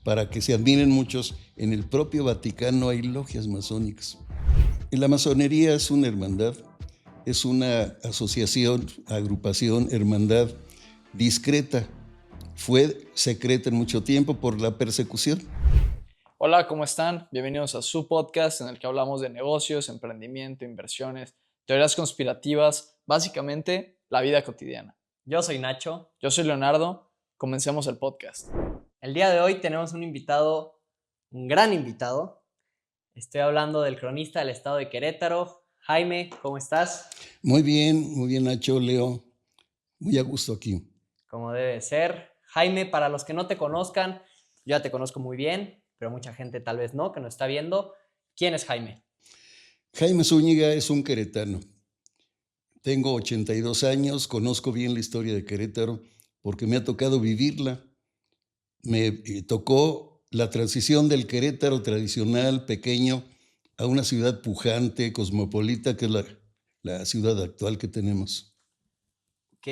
para que se admiren muchos, en el propio Vaticano hay logias masónicas. Y la masonería es una hermandad, es una asociación, agrupación, hermandad discreta. Fue secreta en mucho tiempo por la persecución. Hola, ¿cómo están? Bienvenidos a su podcast en el que hablamos de negocios, emprendimiento, inversiones, teorías conspirativas, básicamente la vida cotidiana. Yo soy Nacho. Yo soy Leonardo, comencemos el podcast. El día de hoy tenemos un gran invitado. Estoy hablando del cronista del estado de Querétaro. Jaime, ¿cómo estás? Muy bien Nacho, Leo, muy a gusto aquí. Como debe ser. Jaime, para los que no te conozcan, yo ya te conozco muy bien, pero mucha gente tal vez no, que nos está viendo. ¿Quién es Jaime? Jaime Zúñiga es un queretano. Tengo 82 años, conozco bien la historia de Querétaro porque me ha tocado vivirla. Me tocó la transición del Querétaro tradicional, pequeño, a una ciudad pujante, cosmopolita, que es la ciudad actual que tenemos. Ok,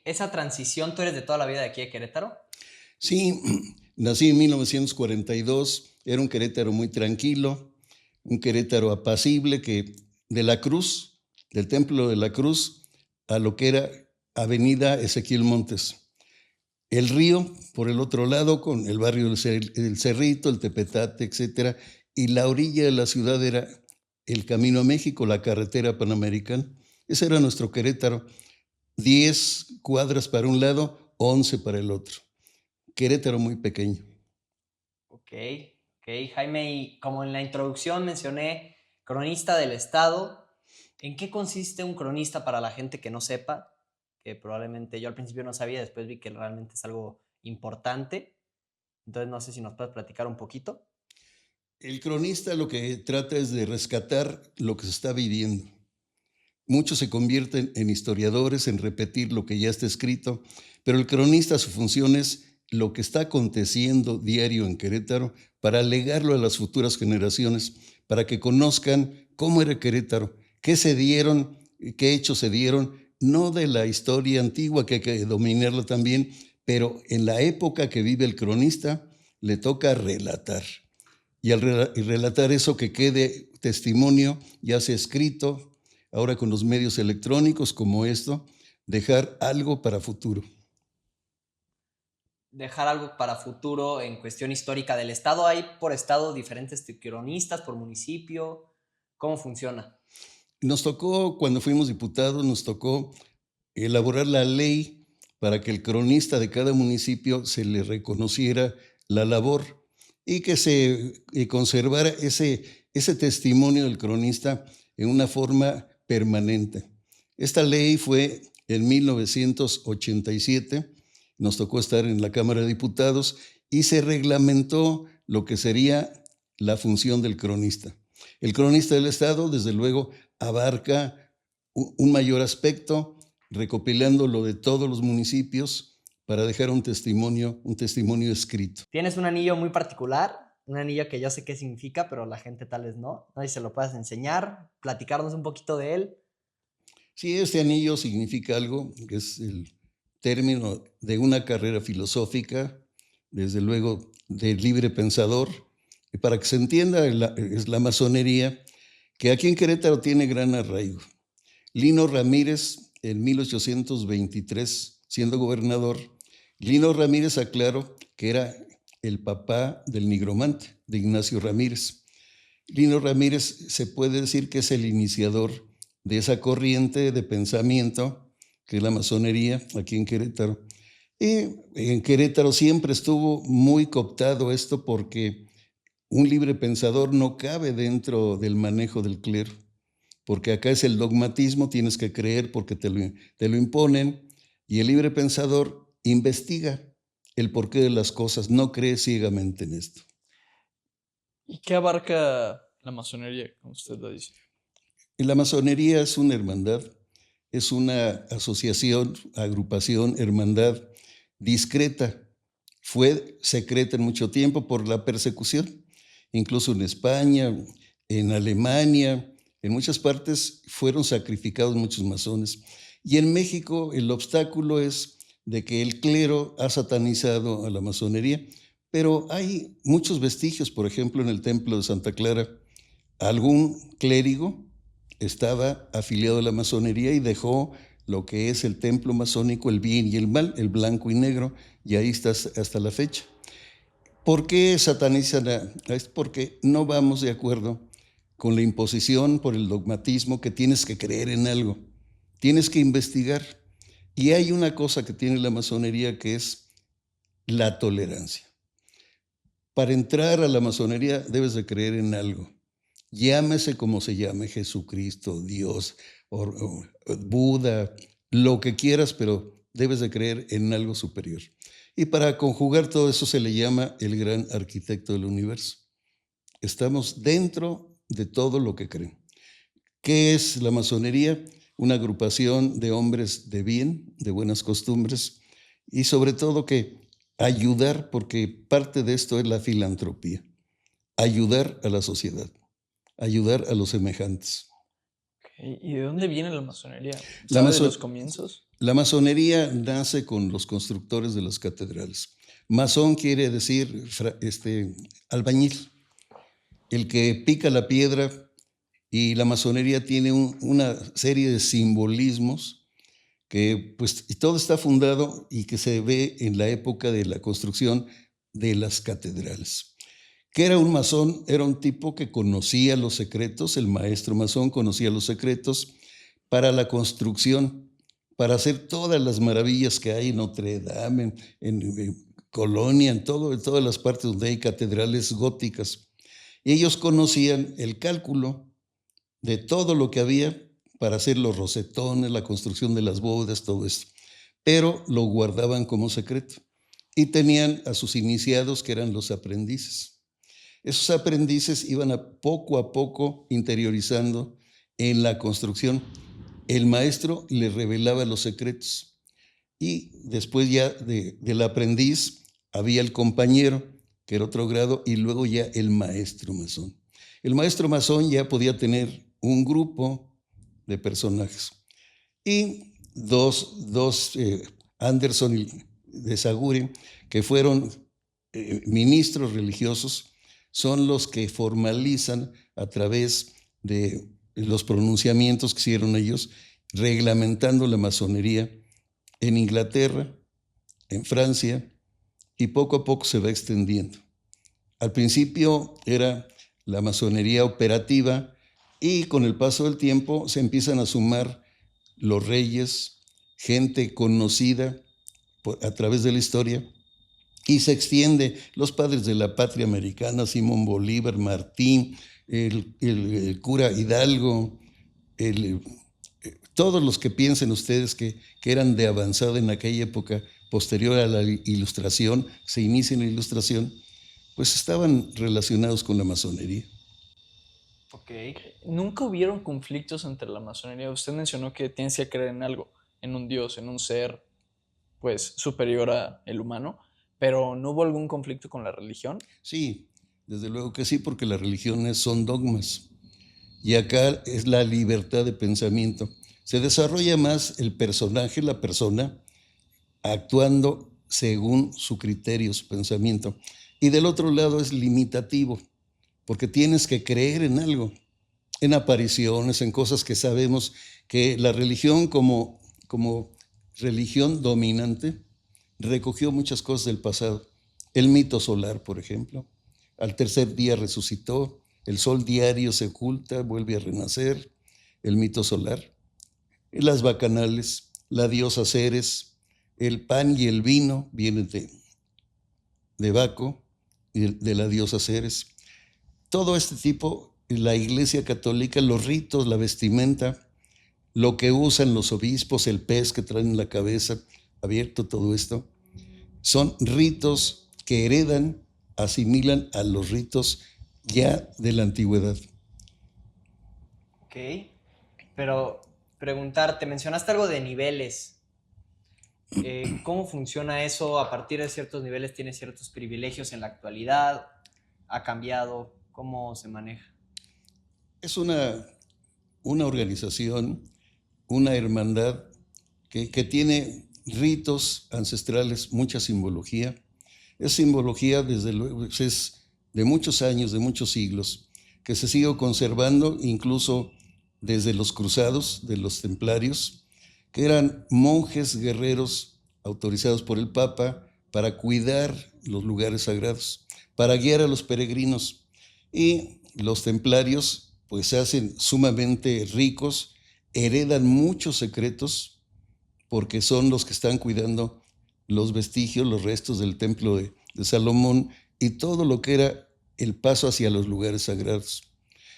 esa transición, ¿tú eres de toda la vida de aquí de Querétaro? Sí, nací en 1942, era un Querétaro muy tranquilo, un Querétaro apacible que de la Cruz, del Templo de la Cruz, a lo que era Avenida Ezequiel Montes. El río, por el otro lado, con el barrio del Cerrito, el Tepetate, etcétera, y la orilla de la ciudad era el Camino a México, la carretera panamericana. Ese era nuestro Querétaro. 10 cuadras para un lado, 11 para el otro. Querétaro muy pequeño. Ok, Jaime, y como en la introducción mencioné, cronista del estado, ¿en qué consiste un cronista para la gente que no sepa? Que probablemente yo al principio no sabía, después vi que realmente es algo importante. Entonces no sé si nos puedes platicar un poquito. El cronista lo que trata es de rescatar lo que se está viviendo. Muchos se convierten en historiadores, en repetir lo que ya está escrito, pero el cronista, su función es lo que está aconteciendo diario en Querétaro para legarlo a las futuras generaciones, para que conozcan cómo era Querétaro, qué se dieron, qué hechos se dieron, no de la historia antigua que hay que dominarla también, pero en la época que vive el cronista le toca relatar. Y al relatar eso que quede testimonio, ya sea escrito, ahora con los medios electrónicos como esto, dejar algo para futuro. Dejar algo para futuro en cuestión histórica del estado. ¿Hay por estado diferentes cronistas, por municipio? ¿Cómo funciona? Nos tocó, cuando fuimos diputados, nos tocó elaborar la ley para que el cronista de cada municipio se le reconociera la labor y que se conservara ese testimonio del cronista en una forma permanente. Esta ley fue en 1987, nos tocó estar en la Cámara de Diputados y se reglamentó lo que sería la función del cronista. El cronista del Estado, desde luego, abarca un mayor aspecto, recopilando lo de todos los municipios para dejar un testimonio escrito. Tienes un anillo muy particular, un anillo que yo sé qué significa, pero la gente tal vez no. No sé si se lo puedas enseñar, platicarnos un poquito de él. Sí, este anillo significa algo, que es el término de una carrera filosófica, desde luego de libre pensador, y para que se entienda, es la masonería, que aquí en Querétaro tiene gran arraigo. Lino Ramírez, en 1823, siendo gobernador, Lino Ramírez aclaró que era el papá del nigromante, de Ignacio Ramírez. Lino Ramírez se puede decir que es el iniciador de esa corriente de pensamiento que es la masonería aquí en Querétaro. Y en Querétaro siempre estuvo muy cooptado esto porque un libre pensador no cabe dentro del manejo del clero, porque acá es el dogmatismo, tienes que creer porque te lo imponen, y el libre pensador investiga el porqué de las cosas, no cree ciegamente en esto. ¿Y qué abarca la masonería, como usted lo dice? Y la masonería es una hermandad, es una asociación, agrupación, hermandad discreta. Fue secreta en mucho tiempo por la persecución, incluso en España, en Alemania, en muchas partes fueron sacrificados muchos masones. Y en México el obstáculo es de que el clero ha satanizado a la masonería, Pero hay muchos vestigios, por ejemplo, en el templo de Santa Clara, algún clérigo estaba afiliado a la masonería y dejó lo que es el templo masónico, el bien y el mal, el blanco y negro, y ahí está hasta la fecha. ¿Por qué satanizan? Es porque no vamos de acuerdo con la imposición por el dogmatismo que tienes que creer en algo, tienes que investigar. Y hay una cosa que tiene la masonería que es la tolerancia. Para entrar a la masonería debes de creer en algo. Llámese como se llame, Jesucristo, Dios, o Buda, lo que quieras, pero debes de creer en algo superior. Y para conjugar todo eso se le llama el gran arquitecto del universo. Estamos dentro de todo lo que creen. ¿Qué es la masonería? Una agrupación de hombres de bien, de buenas costumbres, y sobre todo que ayudar, porque parte de esto es la filantropía, ayudar a la sociedad, ayudar a los semejantes. Ok, ¿y de dónde viene la masonería? La ¿Sabe de maso- los comienzos? La masonería nace con los constructores de las catedrales. Masón quiere decir albañil, el que pica la piedra, y la masonería tiene una serie de simbolismos que pues y todo está fundado y que se ve en la época de la construcción de las catedrales. ¿Qué era un masón? Era un tipo que conocía los secretos, el maestro masón conocía los secretos para la construcción, para hacer todas las maravillas que hay en Notre Dame, en Colonia, en todas las partes donde hay catedrales góticas. Y ellos conocían el cálculo de todo lo que había para hacer los rosetones, la construcción de las bóvedas, todo esto. Pero lo guardaban como secreto. Y tenían a sus iniciados, que eran los aprendices. Esos aprendices iban a poco interiorizando en la construcción. El maestro le revelaba los secretos. Y después ya del aprendiz había el compañero, que era otro grado, y luego ya el maestro masón. El maestro masón ya podía tener un grupo de personajes. Y dos Anderson y de Saguri, que fueron ministros religiosos, son los que formalizan a través de los pronunciamientos que hicieron ellos, reglamentando la masonería en Inglaterra, en Francia, y poco a poco se va extendiendo. Al principio era la masonería operativa, y con el paso del tiempo se empiezan a sumar los reyes, gente conocida a través de la historia, y se extiende los padres de la patria americana, Simón Bolívar, Martín, el cura Hidalgo, todos los que piensen ustedes que eran de avanzada en aquella época, posterior a la Ilustración, se inicia en la Ilustración, pues estaban relacionados con la masonería. Ok. ¿Nunca hubieron conflictos entre la masonería? Usted mencionó que tienes que creer en algo, en un Dios, en un ser, pues, superior al humano, pero ¿no hubo algún conflicto con la religión? Sí, desde luego que sí, porque las religiones son dogmas. Y acá es la libertad de pensamiento. Se desarrolla más el personaje, la persona, actuando según su criterio, su pensamiento. Y del otro lado es limitativo, porque tienes que creer en algo, en apariciones, en cosas que sabemos que la religión como religión dominante recogió muchas cosas del pasado. El mito solar, por ejemplo. Al tercer día resucitó, el sol diario se oculta, vuelve a renacer, el mito solar. Las bacanales, la diosa Ceres, el pan y el vino vienen de Baco y de la diosa Ceres. Todo este tipo, la Iglesia Católica, los ritos, la vestimenta, lo que usan los obispos, el pez que traen en la cabeza, abierto, todo esto, son ritos que heredan, asimilan a los ritos ya de la antigüedad. Ok. Pero preguntarte, mencionaste algo de niveles. ¿Cómo funciona eso? ¿A partir de ciertos niveles tienes ciertos privilegios en la actualidad? ¿Ha cambiado? ¿Cómo se maneja? Es una organización, una hermandad que tiene ritos ancestrales, mucha simbología, Es simbología, desde luego, es de muchos años, de muchos siglos, que se sigue conservando incluso desde los cruzados de los templarios, que eran monjes guerreros autorizados por el Papa para cuidar los lugares sagrados, para guiar a los peregrinos. Y los templarios pues se hacen sumamente ricos, heredan muchos secretos, porque son los que están cuidando los vestigios, los restos del templo de Salomón y todo lo que era el paso hacia los lugares sagrados.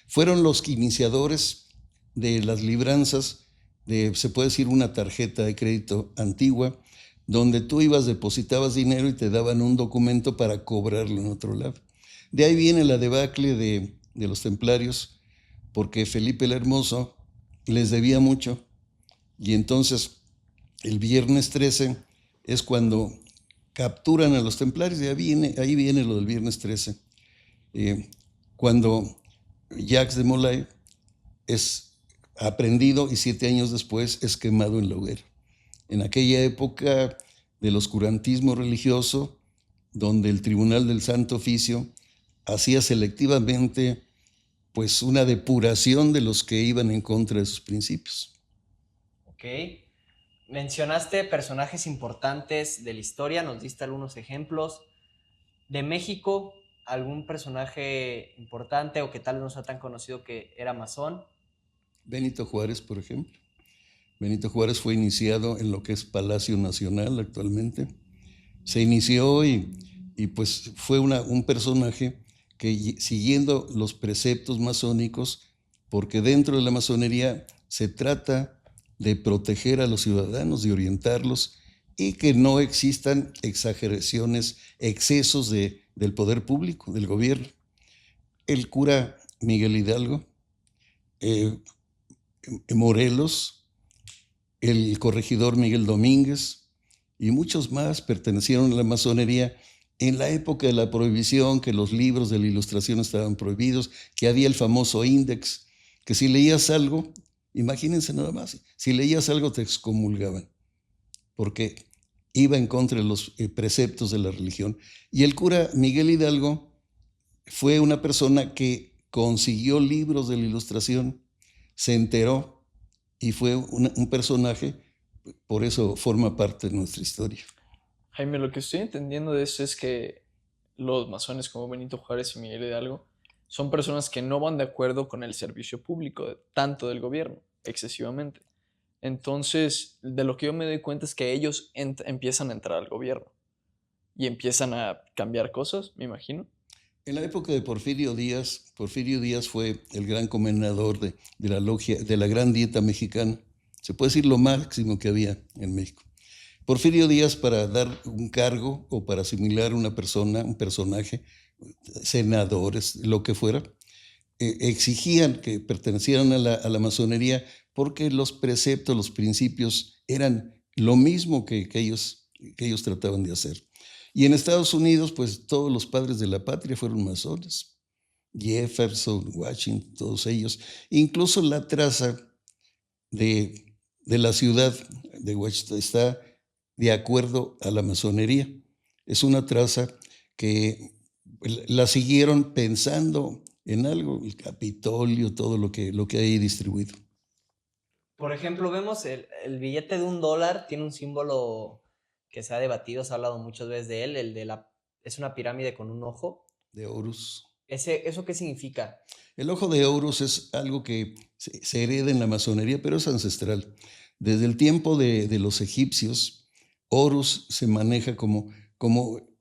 Fueron los iniciadores de las libranzas, se puede decir, una tarjeta de crédito antigua, donde tú ibas, depositabas dinero y te daban un documento para cobrarlo en otro lado. De ahí viene la debacle de los templarios, porque Felipe el Hermoso les debía mucho, y entonces el viernes 13 es cuando capturan a los templarios, y ahí viene lo del viernes 13, cuando Jacques de Molay es aprendido y 7 años después es quemado en la hoguera. En aquella época del oscurantismo religioso, donde el Tribunal del Santo Oficio hacía selectivamente pues una depuración de los que iban en contra de sus principios. Ok. Mencionaste personajes importantes de la historia, nos diste algunos ejemplos. De México, ¿algún personaje importante o que tal vez no sea tan conocido que era masón? Benito Juárez, por ejemplo. Benito Juárez fue iniciado en lo que es Palacio Nacional actualmente. Se inició y pues fue un personaje que, siguiendo los preceptos masónicos, porque dentro de la masonería se trata de proteger a los ciudadanos, de orientarlos y que no existan exageraciones, excesos del poder público, del gobierno. El cura Miguel Hidalgo, Morelos, el corregidor Miguel Domínguez y muchos más pertenecieron a la masonería en la época de la prohibición, que los libros de la Ilustración estaban prohibidos, que había el famoso índex, que si leías algo, imagínense nada más, si leías algo te excomulgaban, porque iba en contra de los preceptos de la religión. Y el cura Miguel Hidalgo fue una persona que consiguió libros de la Ilustración, se enteró y fue un personaje, por eso forma parte de nuestra historia. Jaime, lo que estoy entendiendo de eso es que los masones como Benito Juárez y Miguel Hidalgo son personas que no van de acuerdo con el servicio público, tanto del gobierno, excesivamente. Entonces, de lo que yo me doy cuenta es que ellos empiezan a entrar al gobierno y empiezan a cambiar cosas, me imagino. En la época de Porfirio Díaz fue el gran comendador de la logia, de la Gran Dieta Mexicana. Se puede decir lo máximo que había en México. Porfirio Díaz, para dar un cargo o para asimilar una persona, un personaje, senadores, lo que fuera, exigían que pertenecieran a la masonería, porque los preceptos, los principios eran lo mismo que ellos trataban de hacer. Y en Estados Unidos, pues todos los padres de la patria fueron masones. Jefferson, Washington, todos ellos. Incluso la traza de la ciudad de Washington está de acuerdo a la masonería. Es una traza que la siguieron pensando en algo, el Capitolio, todo lo que hay distribuido. Por ejemplo, vemos el billete de $1, tiene un símbolo que se ha debatido, se ha hablado muchas veces de él, es una pirámide con un ojo. De Horus. ¿Eso qué significa? El ojo de Horus es algo que se hereda en la masonería, pero es ancestral. Desde el tiempo de los egipcios, Horus se maneja como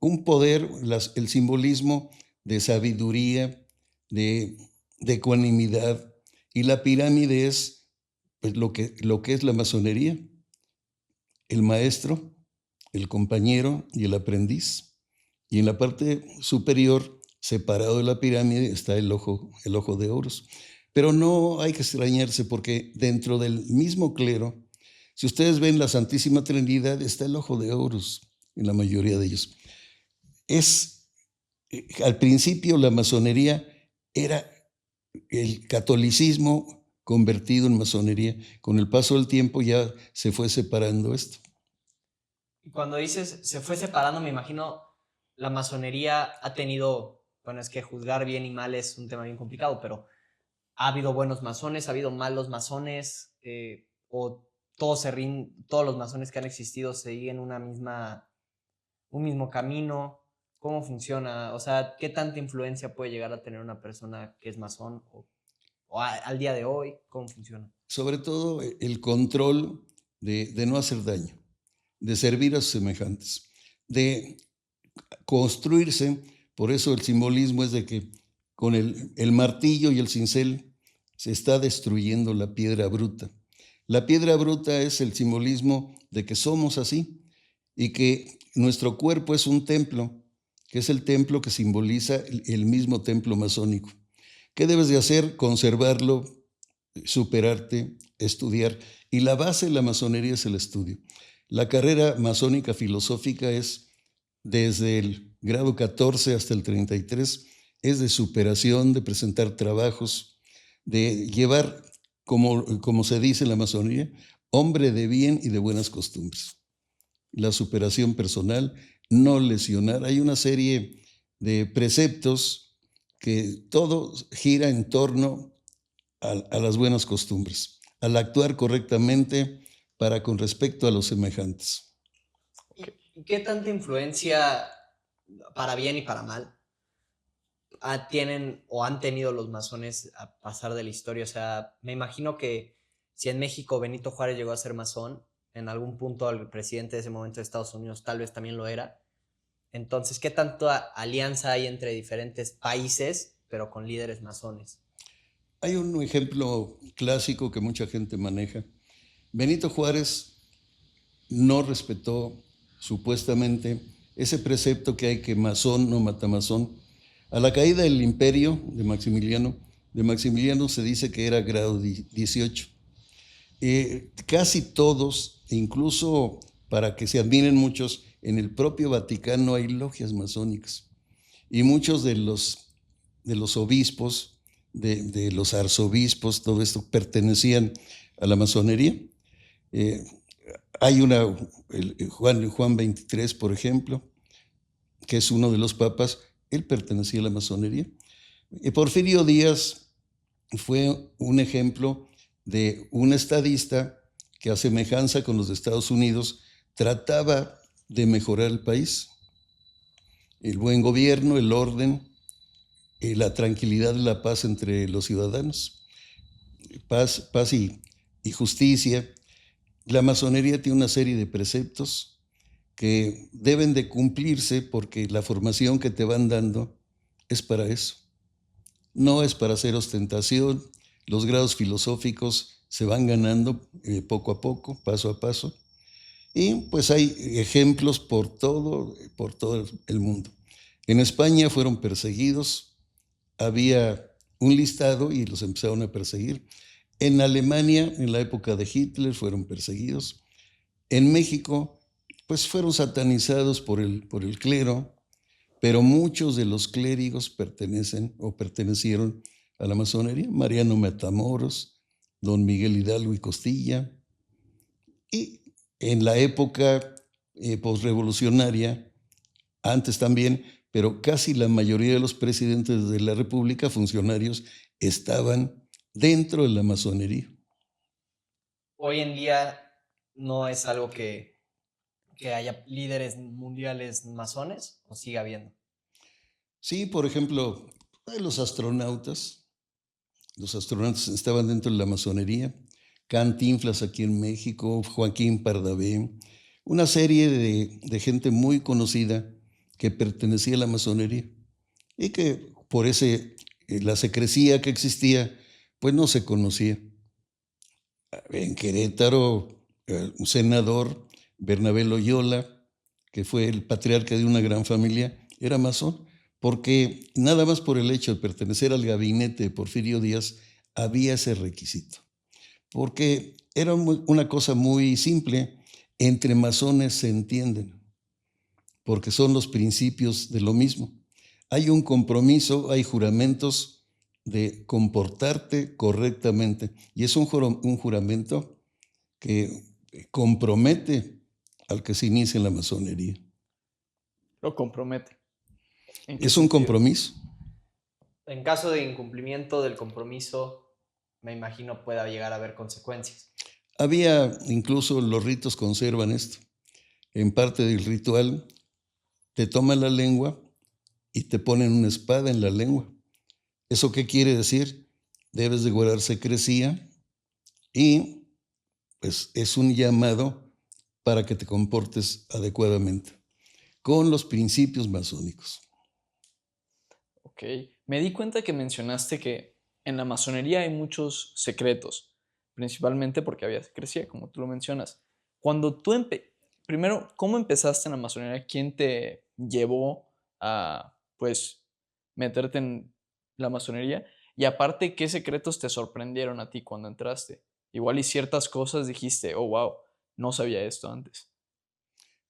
un poder, el simbolismo de sabiduría, de ecuanimidad, y la pirámide es pues, lo que es la masonería: el maestro, el compañero y el aprendiz. Y en la parte superior, separado de la pirámide, está el ojo de Horus. Pero no hay que extrañarse, porque dentro del mismo clero, si ustedes ven la Santísima Trinidad, está el ojo de Horus en la mayoría de ellos. Al principio la masonería era el catolicismo convertido en masonería. Con el paso del tiempo ya se fue separando esto. Cuando dices se fue separando, me imagino la masonería ha tenido, bueno, es que juzgar bien y mal es un tema bien complicado, pero ¿ha habido buenos masones, ha habido malos masones? ¿O todos los masones que han existido siguen un mismo camino? ¿Cómo funciona? O sea, ¿qué tanta influencia puede llegar a tener una persona que es masón? Al día de hoy, ¿cómo funciona? Sobre todo el control de no hacer daño, de servir a sus semejantes, de construirse. Por eso el simbolismo es de que con el martillo y el cincel se está destruyendo la piedra bruta. La piedra bruta es el simbolismo de que somos así y que nuestro cuerpo es un templo, que es el templo que simboliza el mismo templo masónico. ¿Qué debes de hacer? Conservarlo, superarte, estudiar. Y la base de la masonería es el estudio. La carrera masónica filosófica es desde el grado 14 hasta el 33, es de superación, de presentar trabajos, de llevar, como se dice en la masonería, hombre de bien y de buenas costumbres. La superación personal, no lesionar. Hay una serie de preceptos que todo gira en torno a las buenas costumbres, al actuar correctamente para con respecto a los semejantes. ¿Y qué tanta influencia, para bien y para mal, tienen o han tenido los masones a pasar de la historia? O sea, me imagino que si en México Benito Juárez llegó a ser masón, en algún punto el presidente de ese momento de Estados Unidos tal vez también lo era. Entonces, ¿qué tanta alianza hay entre diferentes países, pero con líderes masones? Hay un ejemplo clásico que mucha gente maneja. Benito Juárez no respetó supuestamente ese precepto que hay, que masón no mata masón. A la caída del imperio de Maximiliano se dice que era grado 18. Casi todos, incluso para que se admiren muchos, en el propio Vaticano hay logias masónicas. Y muchos de los obispos, de los arzobispos, todo esto pertenecían a la masonería. Hay Juan 23, por ejemplo, que es uno de los papas, él pertenecía a la masonería. Porfirio Díaz fue un ejemplo de un estadista que, a semejanza con los de Estados Unidos, trataba de mejorar el país. El buen gobierno, el orden, la tranquilidad y la paz entre los ciudadanos. Paz y justicia. La masonería tiene una serie de preceptos que deben de cumplirse porque la formación que te van dando es para eso. No es para hacer ostentación. Los grados filosóficos se van ganando poco a poco, paso a paso. Y pues hay ejemplos por todo el mundo. En España fueron perseguidos, había un listado y los empezaron a perseguir. En Alemania, en la época de Hitler, fueron perseguidos. En México, pues fueron satanizados por el clero, pero muchos de los clérigos pertenecen o pertenecieron a la masonería. Mariano Matamoros, don Miguel Hidalgo y Costilla. Y en la época posrevolucionaria, antes también, pero casi la mayoría de los presidentes de la República, funcionarios, estaban dentro de la masonería. Hoy en día no es algo que haya líderes mundiales masones, o sigue habiendo. Sí, por ejemplo, los astronautas estaban dentro de la masonería. Cantinflas aquí en México, Joaquín Pardavé, una serie de gente muy conocida que pertenecía a la masonería y que por la secrecía que existía, pues no se conocía. En Querétaro, un senador, Bernabé Loyola, que fue el patriarca de una gran familia, era masón, porque nada más por el hecho de pertenecer al gabinete de Porfirio Díaz había ese requisito. Porque era una cosa muy simple, entre masones se entienden, porque son los principios de lo mismo. Hay un compromiso, hay juramentos de comportarte correctamente, y es un juramento que compromete al que se inicia en la masonería. Lo compromete. ¿En qué Es un sentido? compromiso. En caso de incumplimiento del compromiso, me imagino pueda llegar a haber consecuencias. Había, incluso los ritos conservan esto. En parte del ritual, te toman la lengua y te ponen una espada en la lengua. ¿Eso qué quiere decir? Debes de guardar secrecía y pues es un llamado para que te comportes adecuadamente con los principios masónicos. Ok. Me di cuenta que mencionaste que en la masonería hay muchos secretos, principalmente porque había secrecía, como tú lo mencionas. Cuando tú primero, ¿cómo empezaste en la masonería? ¿Quién te llevó a, pues, meterte en la masonería? Y aparte, ¿qué secretos te sorprendieron a ti cuando entraste? Igual y ciertas cosas dijiste, oh, wow, no sabía esto antes.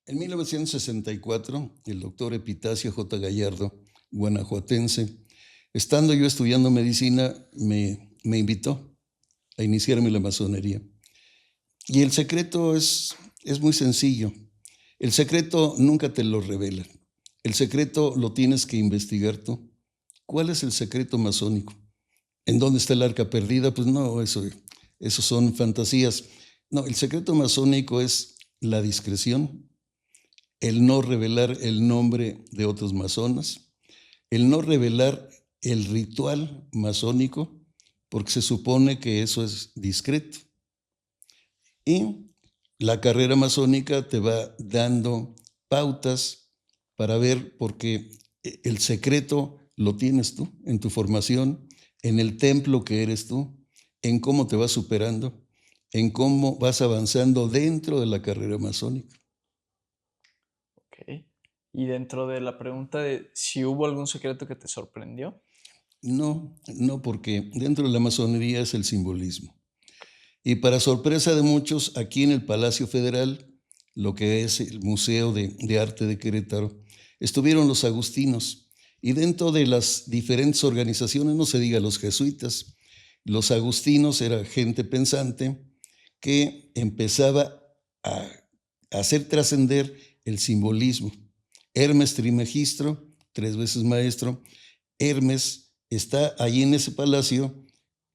En 1964, el doctor Epitacio J. Gallardo, guanajuatense, estando yo estudiando medicina, me invitó a iniciarme en la masonería. Y el secreto es muy sencillo. El secreto nunca te lo revelan. El secreto lo tienes que investigar tú. ¿Cuál es el secreto masónico? ¿En dónde está el arca perdida? Pues no, eso son fantasías. No, el secreto masónico es la discreción, el no revelar el nombre de otros masones, el no revelar el ritual masónico, porque se supone que eso es discreto. Y la carrera masónica te va dando pautas para ver, porque el secreto lo tienes tú en tu formación, en el templo que eres tú, en cómo te vas superando, en cómo vas avanzando dentro de la carrera masónica. Ok. Y dentro de la pregunta de si hubo algún secreto que te sorprendió. No, no, porque dentro de la masonería es el simbolismo. Y para sorpresa de muchos, aquí en el Palacio Federal, lo que es el Museo de Arte de Querétaro, estuvieron los agustinos. Y dentro de las diferentes organizaciones, no se diga los jesuitas, los agustinos era gente pensante que empezaba a hacer trascender el simbolismo. Hermes Trimegistro, 3 veces maestro, Hermes está allí en ese palacio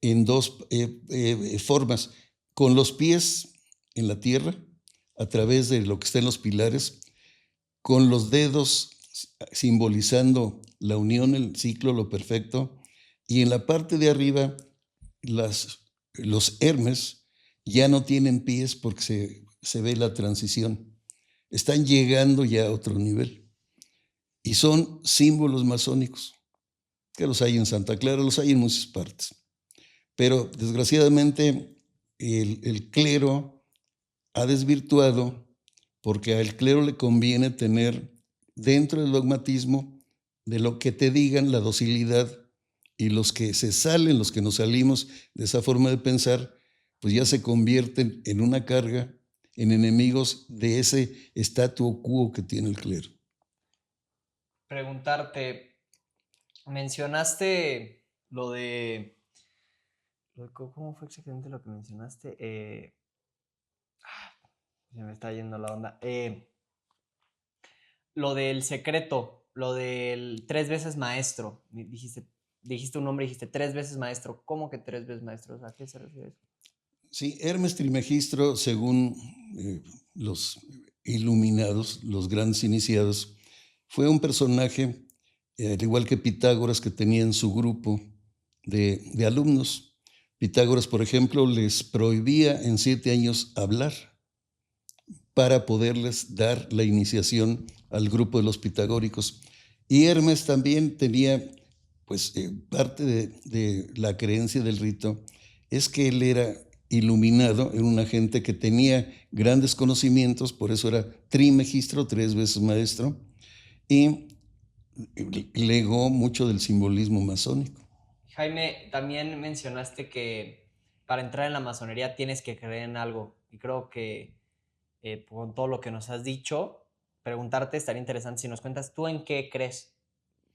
en dos formas, con los pies en la tierra, a través de lo que está en los pilares, con los dedos simbolizando la unión, el ciclo, lo perfecto, y en la parte de arriba los Hermes ya no tienen pies porque se ve la transición. Están llegando ya a otro nivel. Y son símbolos masónicos, que los hay en Santa Clara, los hay en muchas partes. Pero desgraciadamente el clero ha desvirtuado, porque al clero le conviene tener dentro del dogmatismo de lo que te digan la docilidad, y los que se salen, los que nos salimos de esa forma de pensar, pues ya se convierten en una carga, en enemigos de ese statu quo que tiene el clero. Preguntarte, mencionaste ¿cómo fue exactamente lo que mencionaste? Se me está yendo la onda. Lo del secreto, lo del 3 veces maestro. Dijiste un nombre, dijiste 3 veces maestro. ¿Cómo que 3 veces maestro? ¿A qué se refiere eso? Sí, Hermes Trismegisto, según los iluminados, los grandes iniciados, fue un personaje, al igual que Pitágoras, que tenía en su grupo de alumnos. Pitágoras, por ejemplo, les prohibía en 7 años hablar para poderles dar la iniciación al grupo de los pitagóricos. Y Hermes también tenía, pues, parte de la creencia del rito, es que él era iluminado, era una gente que tenía grandes conocimientos, por eso era trimegistro, 3 veces maestro, y legó mucho del simbolismo masónico. Jaime, también mencionaste que para entrar en la masonería tienes que creer en algo. Y creo que con todo lo que nos has dicho, preguntarte estaría interesante si nos cuentas tú en qué crees.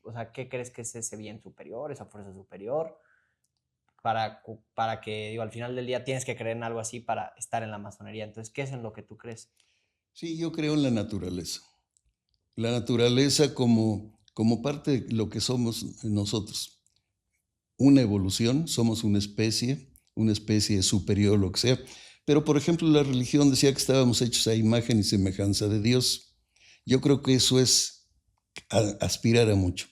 O sea, ¿qué crees que es ese bien superior, esa fuerza superior? Para que, digo, al final del día tienes que creer en algo así para estar en la masonería. Entonces, ¿qué es en lo que tú crees? Sí, yo creo en la naturaleza. La naturaleza como como parte de lo que somos nosotros. Una evolución, somos una especie superior, lo que sea. Pero, por ejemplo, la religión decía que estábamos hechos a imagen y semejanza de Dios. Yo creo que eso es aspirar a mucho.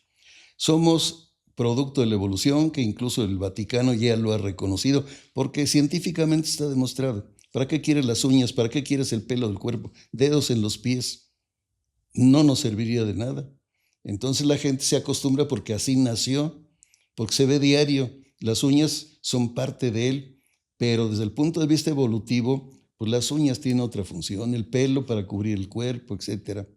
Somos producto de la evolución, que incluso el Vaticano ya lo ha reconocido, porque científicamente está demostrado. ¿Para qué quieres las uñas? ¿Para qué quieres el pelo del cuerpo? Dedos en los pies. No nos serviría de nada. Entonces la gente se acostumbra porque así nació, porque se ve diario. Las uñas son parte de él, pero desde el punto de vista evolutivo, pues las uñas tienen otra función, el pelo para cubrir el cuerpo, etc.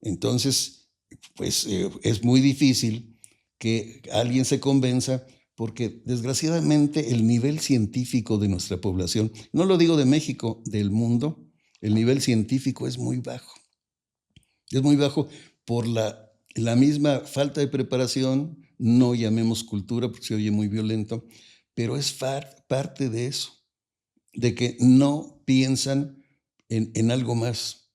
Entonces, pues es muy difícil que alguien se convenza, porque desgraciadamente el nivel científico de nuestra población, no lo digo de México, del mundo, el nivel científico es muy bajo. Es muy bajo por la misma falta de preparación, no llamemos cultura porque se oye muy violento, pero es parte de eso, de que no piensan en algo más.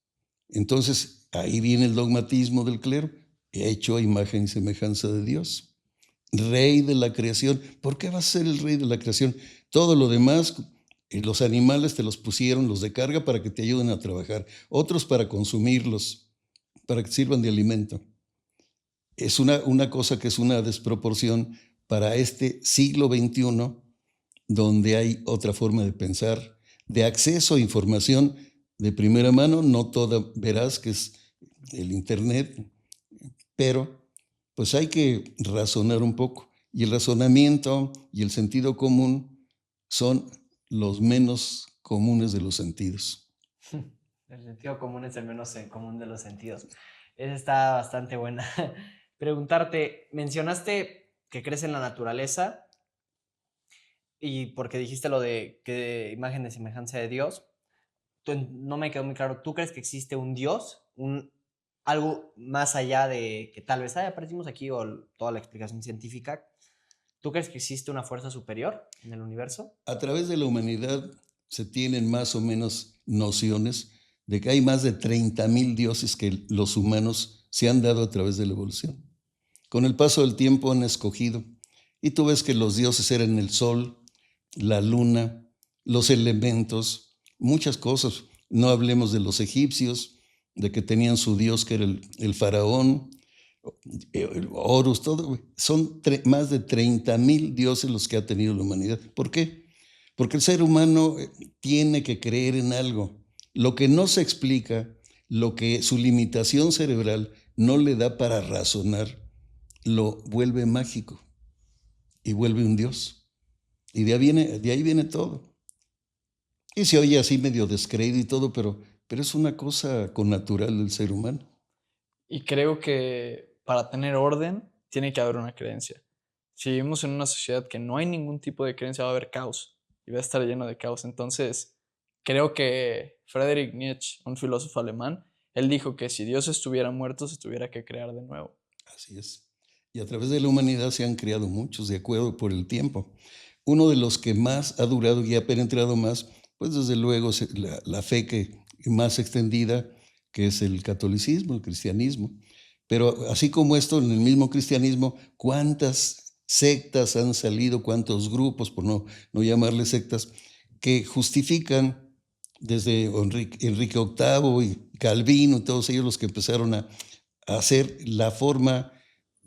Entonces, ahí viene el dogmatismo del clero, hecho a imagen y semejanza de Dios. Rey de la creación. ¿Por qué vas a ser el rey de la creación? Todo lo demás, los animales te los pusieron, los de carga para que te ayuden a trabajar, otros para consumirlos, para que sirvan de alimento. Es una cosa que es una desproporción para este siglo XXI, donde hay otra forma de pensar, de acceso a información de primera mano, no toda veraz, que es el Internet, pero pues hay que razonar un poco. Y el razonamiento y el sentido común son los menos comunes de los sentidos. El sentido común es el menos común de los sentidos. Esa está bastante buena. Preguntarte, mencionaste que crees en la naturaleza y porque dijiste lo de que imagen de semejanza de Dios. No me quedó muy claro. ¿Tú crees que existe un Dios? Algo más allá de que tal vez aparecimos aquí o toda la explicación científica. ¿Tú crees que existe una fuerza superior en el universo? A través de la humanidad se tienen más o menos nociones de que hay más de 30,000 dioses que los humanos se han dado a través de la evolución. Con el paso del tiempo han escogido. Y tú ves que los dioses eran el sol, la luna, los elementos, muchas cosas. No hablemos de los egipcios, de que tenían su dios que era el faraón, el Horus, todo. Son más de 30,000 dioses los que ha tenido la humanidad. ¿Por qué? Porque el ser humano tiene que creer en algo. Lo que no se explica, lo que su limitación cerebral no le da para razonar, lo vuelve mágico y vuelve un dios. Y de ahí viene todo. Y se oye así medio descreído y todo, pero es una cosa connatural del ser humano. Y creo que para tener orden tiene que haber una creencia. Si vivimos en una sociedad que no hay ningún tipo de creencia, va a haber caos y va a estar lleno de caos. Entonces, creo que Friedrich Nietzsche, un filósofo alemán, él dijo que si Dios estuviera muerto, se tuviera que crear de nuevo. Así es. Y a través de la humanidad se han creado muchos, de acuerdo por el tiempo. Uno de los que más ha durado y ha penetrado más, pues desde luego la fe que más extendida, que es el catolicismo, el cristianismo. Pero así como esto, en el mismo cristianismo, ¿cuántas sectas han salido? ¿Cuántos grupos, por no llamarles sectas, que justifican desde Enrique VIII y Calvino y todos ellos los que empezaron a hacer la forma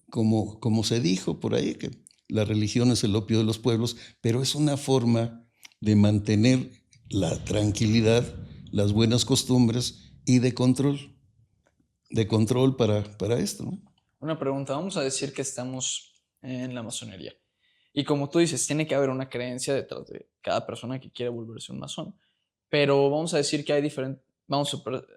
como se dijo por ahí, que la religión es el opio de los pueblos, pero es una forma de mantener la tranquilidad, las buenas costumbres y de control para esto, ¿no? Una pregunta, vamos a decir que estamos en la masonería. Y como tú dices, tiene que haber una creencia detrás de cada persona que quiere volverse un masón. Pero vamos a decir que hay diferentes,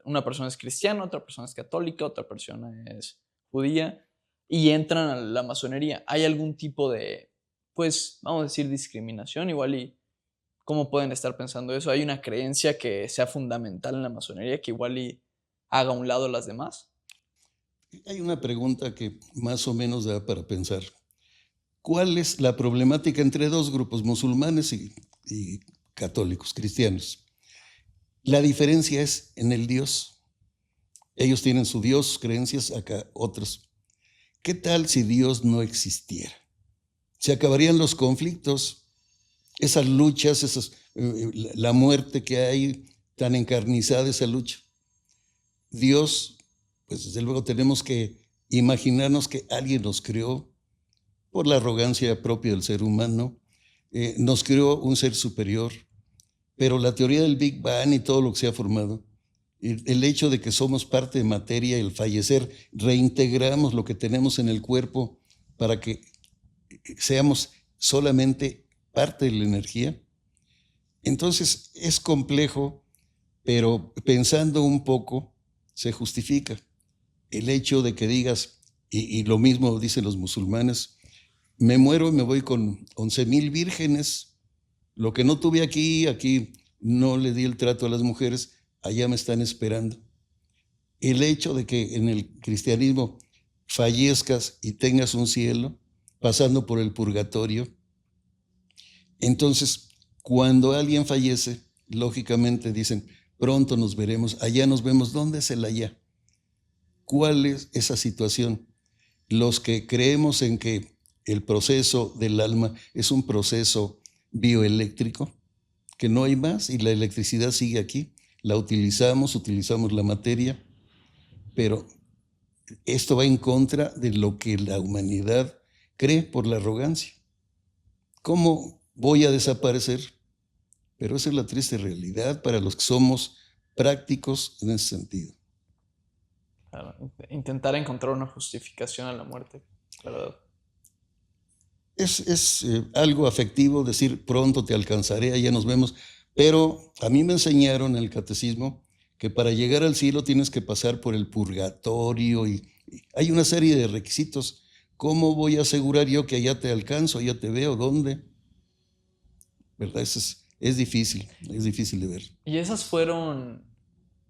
una persona es cristiana, otra persona es católica, otra persona es judía, y entran a la masonería. ¿Hay algún tipo de, pues, vamos a decir, discriminación? Igual y, ¿cómo pueden estar pensando eso? ¿Hay una creencia que sea fundamental en la masonería que igual y haga a un lado las demás? Hay una pregunta que más o menos da para pensar. ¿Cuál es la problemática entre dos grupos, musulmanes y católicos, cristianos? La diferencia es en el Dios. Ellos tienen su Dios, sus creencias, acá otros. ¿qué tal si Dios no existiera? Se acabarían los conflictos, esas luchas, la muerte que hay tan encarnizada, esa lucha. Dios, pues desde luego tenemos que imaginarnos que alguien nos creó por la arrogancia propia del ser humano, nos creó un ser superior, pero la teoría del Big Bang y todo lo que se ha formado, el hecho de que somos parte de materia, el fallecer, reintegramos lo que tenemos en el cuerpo para que seamos solamente parte de la energía. Entonces es complejo, pero pensando un poco se justifica el hecho de que digas, y lo mismo dicen los musulmanes, me muero y me voy con 11,000 vírgenes, lo que no tuve aquí no le di el trato a las mujeres, allá me están esperando. El hecho de que en el cristianismo fallezcas y tengas un cielo, pasando por el purgatorio, entonces cuando alguien fallece, lógicamente dicen, pronto nos veremos, allá nos vemos. ¿Dónde es el allá? ¿Cuál es esa situación? Los que creemos en que el proceso del alma es un proceso bioeléctrico, que no hay más y la electricidad sigue aquí, la utilizamos la materia, pero esto va en contra de lo que la humanidad cree por la arrogancia. ¿Cómo voy a desaparecer? Pero esa es la triste realidad para los que somos prácticos en ese sentido. Claro, intentar encontrar una justificación a la muerte, la verdad. Es algo afectivo decir pronto te alcanzaré, allá nos vemos, pero a mí me enseñaron en el catecismo que para llegar al cielo tienes que pasar por el purgatorio y hay una serie de requisitos. ¿Cómo voy a asegurar yo que allá te alcanzo, allá te veo? ¿Dónde? ¿Verdad? Es difícil de ver. Y esas fueron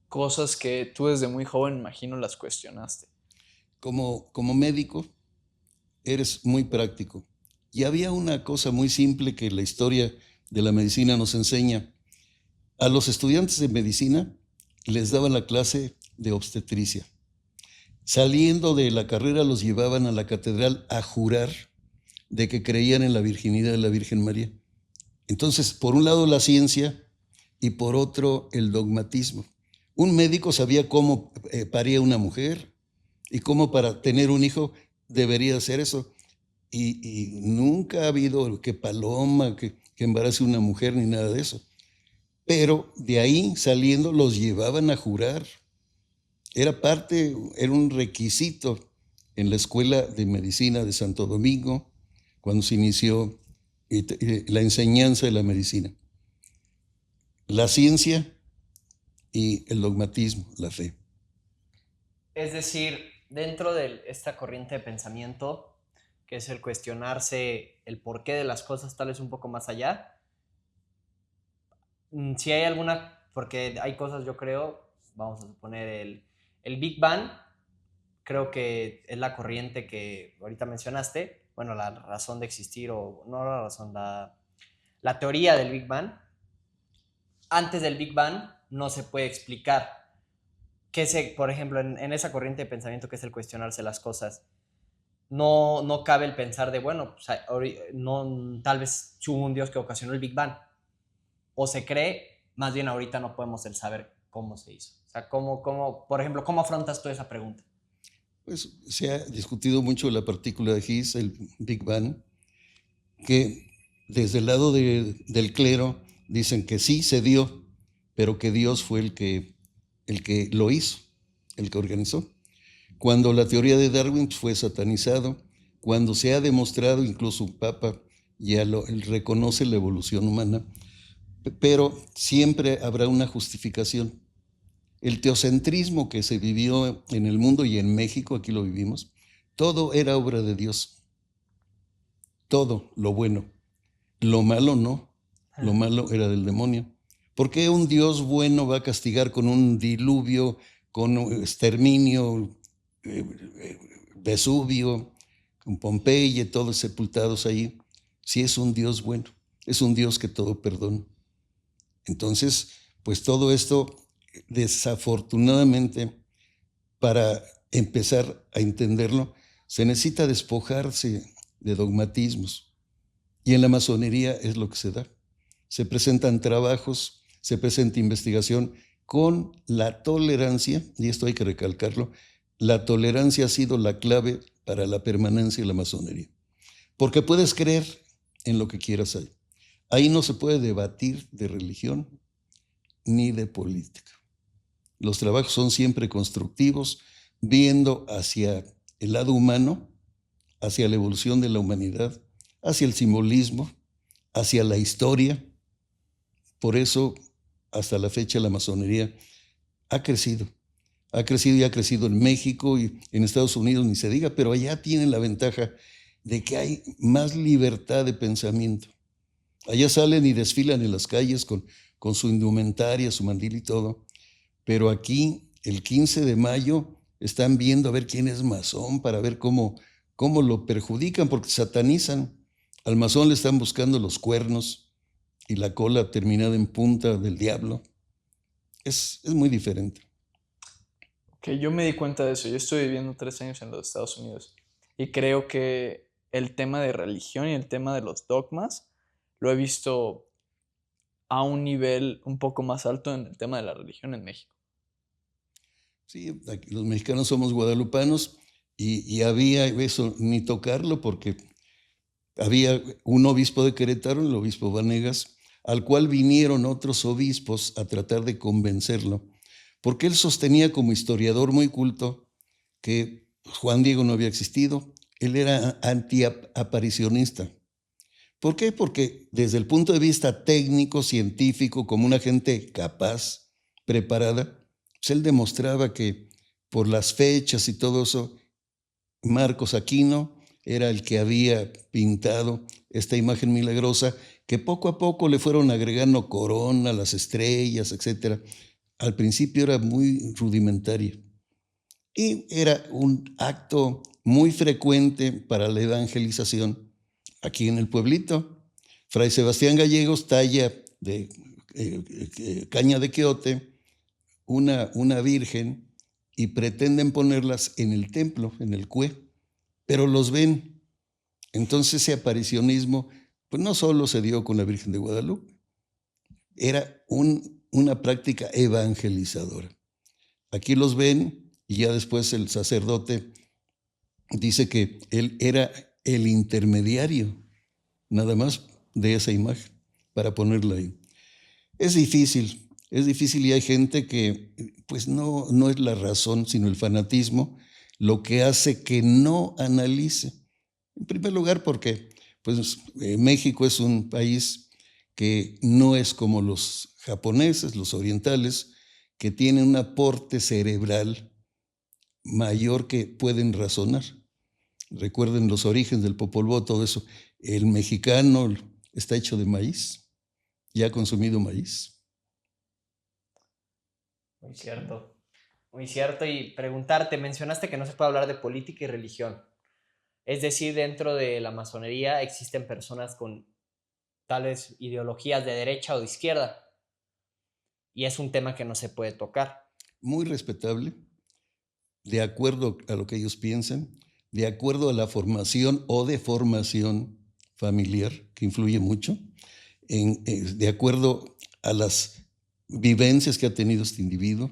cosas que tú desde muy joven, imagino, las cuestionaste. Como médico, eres muy práctico. Y había una cosa muy simple que la historia de la medicina nos enseña. A los estudiantes de medicina les daban la clase de obstetricia. Saliendo de la carrera los llevaban a la catedral a jurar de que creían en la virginidad de la Virgen María. Entonces, por un lado la ciencia y por otro el dogmatismo. Un médico sabía cómo paría una mujer y cómo para tener un hijo debería hacer eso. Y nunca ha habido que paloma, que embarace una mujer ni nada de eso. Pero de ahí saliendo los llevaban a jurar. Era un requisito en la Escuela de Medicina de Santo Domingo cuando se inició la enseñanza de la medicina. La ciencia y el dogmatismo, la fe. Es decir, dentro de esta corriente de pensamiento, que es el cuestionarse el porqué de las cosas tal vez un poco más allá, si hay alguna, porque hay cosas yo creo, vamos a suponer el Big Bang, creo que es la corriente que ahorita mencionaste, bueno, la razón de existir, o no la razón, la teoría del Big Bang. Antes del Big Bang no se puede explicar. Por ejemplo, en esa corriente de pensamiento que es el cuestionarse las cosas, no cabe el pensar de, bueno, pues, no, tal vez hubo un Dios que ocasionó el Big Bang. O se cree, más bien ahorita no podemos el saber cómo se hizo. O sea, por ejemplo, ¿cómo afrontas tú esa pregunta? Pues se ha discutido mucho la partícula de Higgs, el Big Bang, que desde el lado del clero dicen que sí se dio, pero que Dios fue el que lo hizo, el que organizó. Cuando la teoría de Darwin fue satanizado, cuando se ha demostrado, incluso un papa ya él reconoce la evolución humana, pero siempre habrá una justificación. El teocentrismo que se vivió en el mundo y en México, aquí lo vivimos, todo era obra de Dios. Todo lo bueno. Lo malo no. Lo malo era del demonio. ¿Por qué un Dios bueno va a castigar con un diluvio, con un exterminio, Vesubio, con Pompeya, todos sepultados ahí? Si es un Dios bueno, es un Dios que todo perdona. Entonces, pues todo esto, desafortunadamente, para empezar a entenderlo, Se necesita despojarse de dogmatismos. Y en la masonería es lo que se da. Se presentan trabajos, se presenta investigación con la tolerancia, y esto hay que recalcarlo, la tolerancia ha sido la clave para la permanencia de la masonería. Porque puedes creer en lo que quieras ahí. Ahí no se puede debatir de religión ni de política. Los trabajos son siempre constructivos, viendo hacia el lado humano, hacia la evolución de la humanidad, hacia el simbolismo, hacia la historia. Por eso, hasta la fecha, la masonería ha crecido y ha crecido en México y en Estados Unidos, ni se diga, pero allá tienen la ventaja de que hay más libertad de pensamiento. Allá salen y desfilan en las calles con su indumentaria, su mandil y todo, pero aquí, el 15 de mayo, están viendo a ver quién es masón, para ver cómo lo perjudican, porque satanizan. Al masón le están buscando los cuernos y la cola terminada en punta del diablo. Es muy diferente. Que yo me di cuenta de eso. Yo estoy viviendo 3 años en los Estados Unidos y creo que el tema de religión y el tema de los dogmas lo he visto a un nivel un poco más alto en el tema de la religión en México. Sí, aquí los mexicanos somos guadalupanos y había eso, ni tocarlo, porque había un obispo de Querétaro, el obispo Vanegas, al cual vinieron otros obispos a tratar de convencerlo, porque él sostenía como historiador muy culto que Juan Diego no había existido, él era antiaparicionista. ¿Por qué? Porque desde el punto de vista técnico, científico, como una gente capaz, preparada, pues él demostraba que por las fechas y todo eso, Marcos Aquino era el que había pintado esta imagen milagrosa, que poco a poco le fueron agregando corona, las estrellas, etc. Al principio era muy rudimentaria y era un acto muy frecuente para la evangelización aquí en el pueblito. Fray Sebastián Gallegos talla de caña de queote una virgen y pretenden ponerlas en el templo, en el cue, pero los ven. Entonces ese aparicionismo pues no solo se dio con la Virgen de Guadalupe, era una práctica evangelizadora. Aquí los ven y ya después el sacerdote dice que él era el intermediario, nada más, de esa imagen, para ponerla ahí. Es difícil y hay gente que pues no es la razón, sino el fanatismo, lo que hace que no analice. En primer lugar, porque pues, México es un país que no es como los japoneses, los orientales, que tienen un aporte cerebral mayor que pueden razonar. Recuerden los orígenes del Popol Vuh, todo eso. El mexicano está hecho de maíz, ya ha consumido maíz. Muy cierto. Muy cierto. Y preguntarte, mencionaste que no se puede hablar de política y religión. Es decir, dentro de la masonería existen personas con tales ideologías de derecha o de izquierda. Y es un tema que no se puede tocar. Muy respetable, de acuerdo a lo que ellos piensan, de acuerdo a la formación o deformación familiar, que influye mucho, de acuerdo a las vivencias que ha tenido este individuo,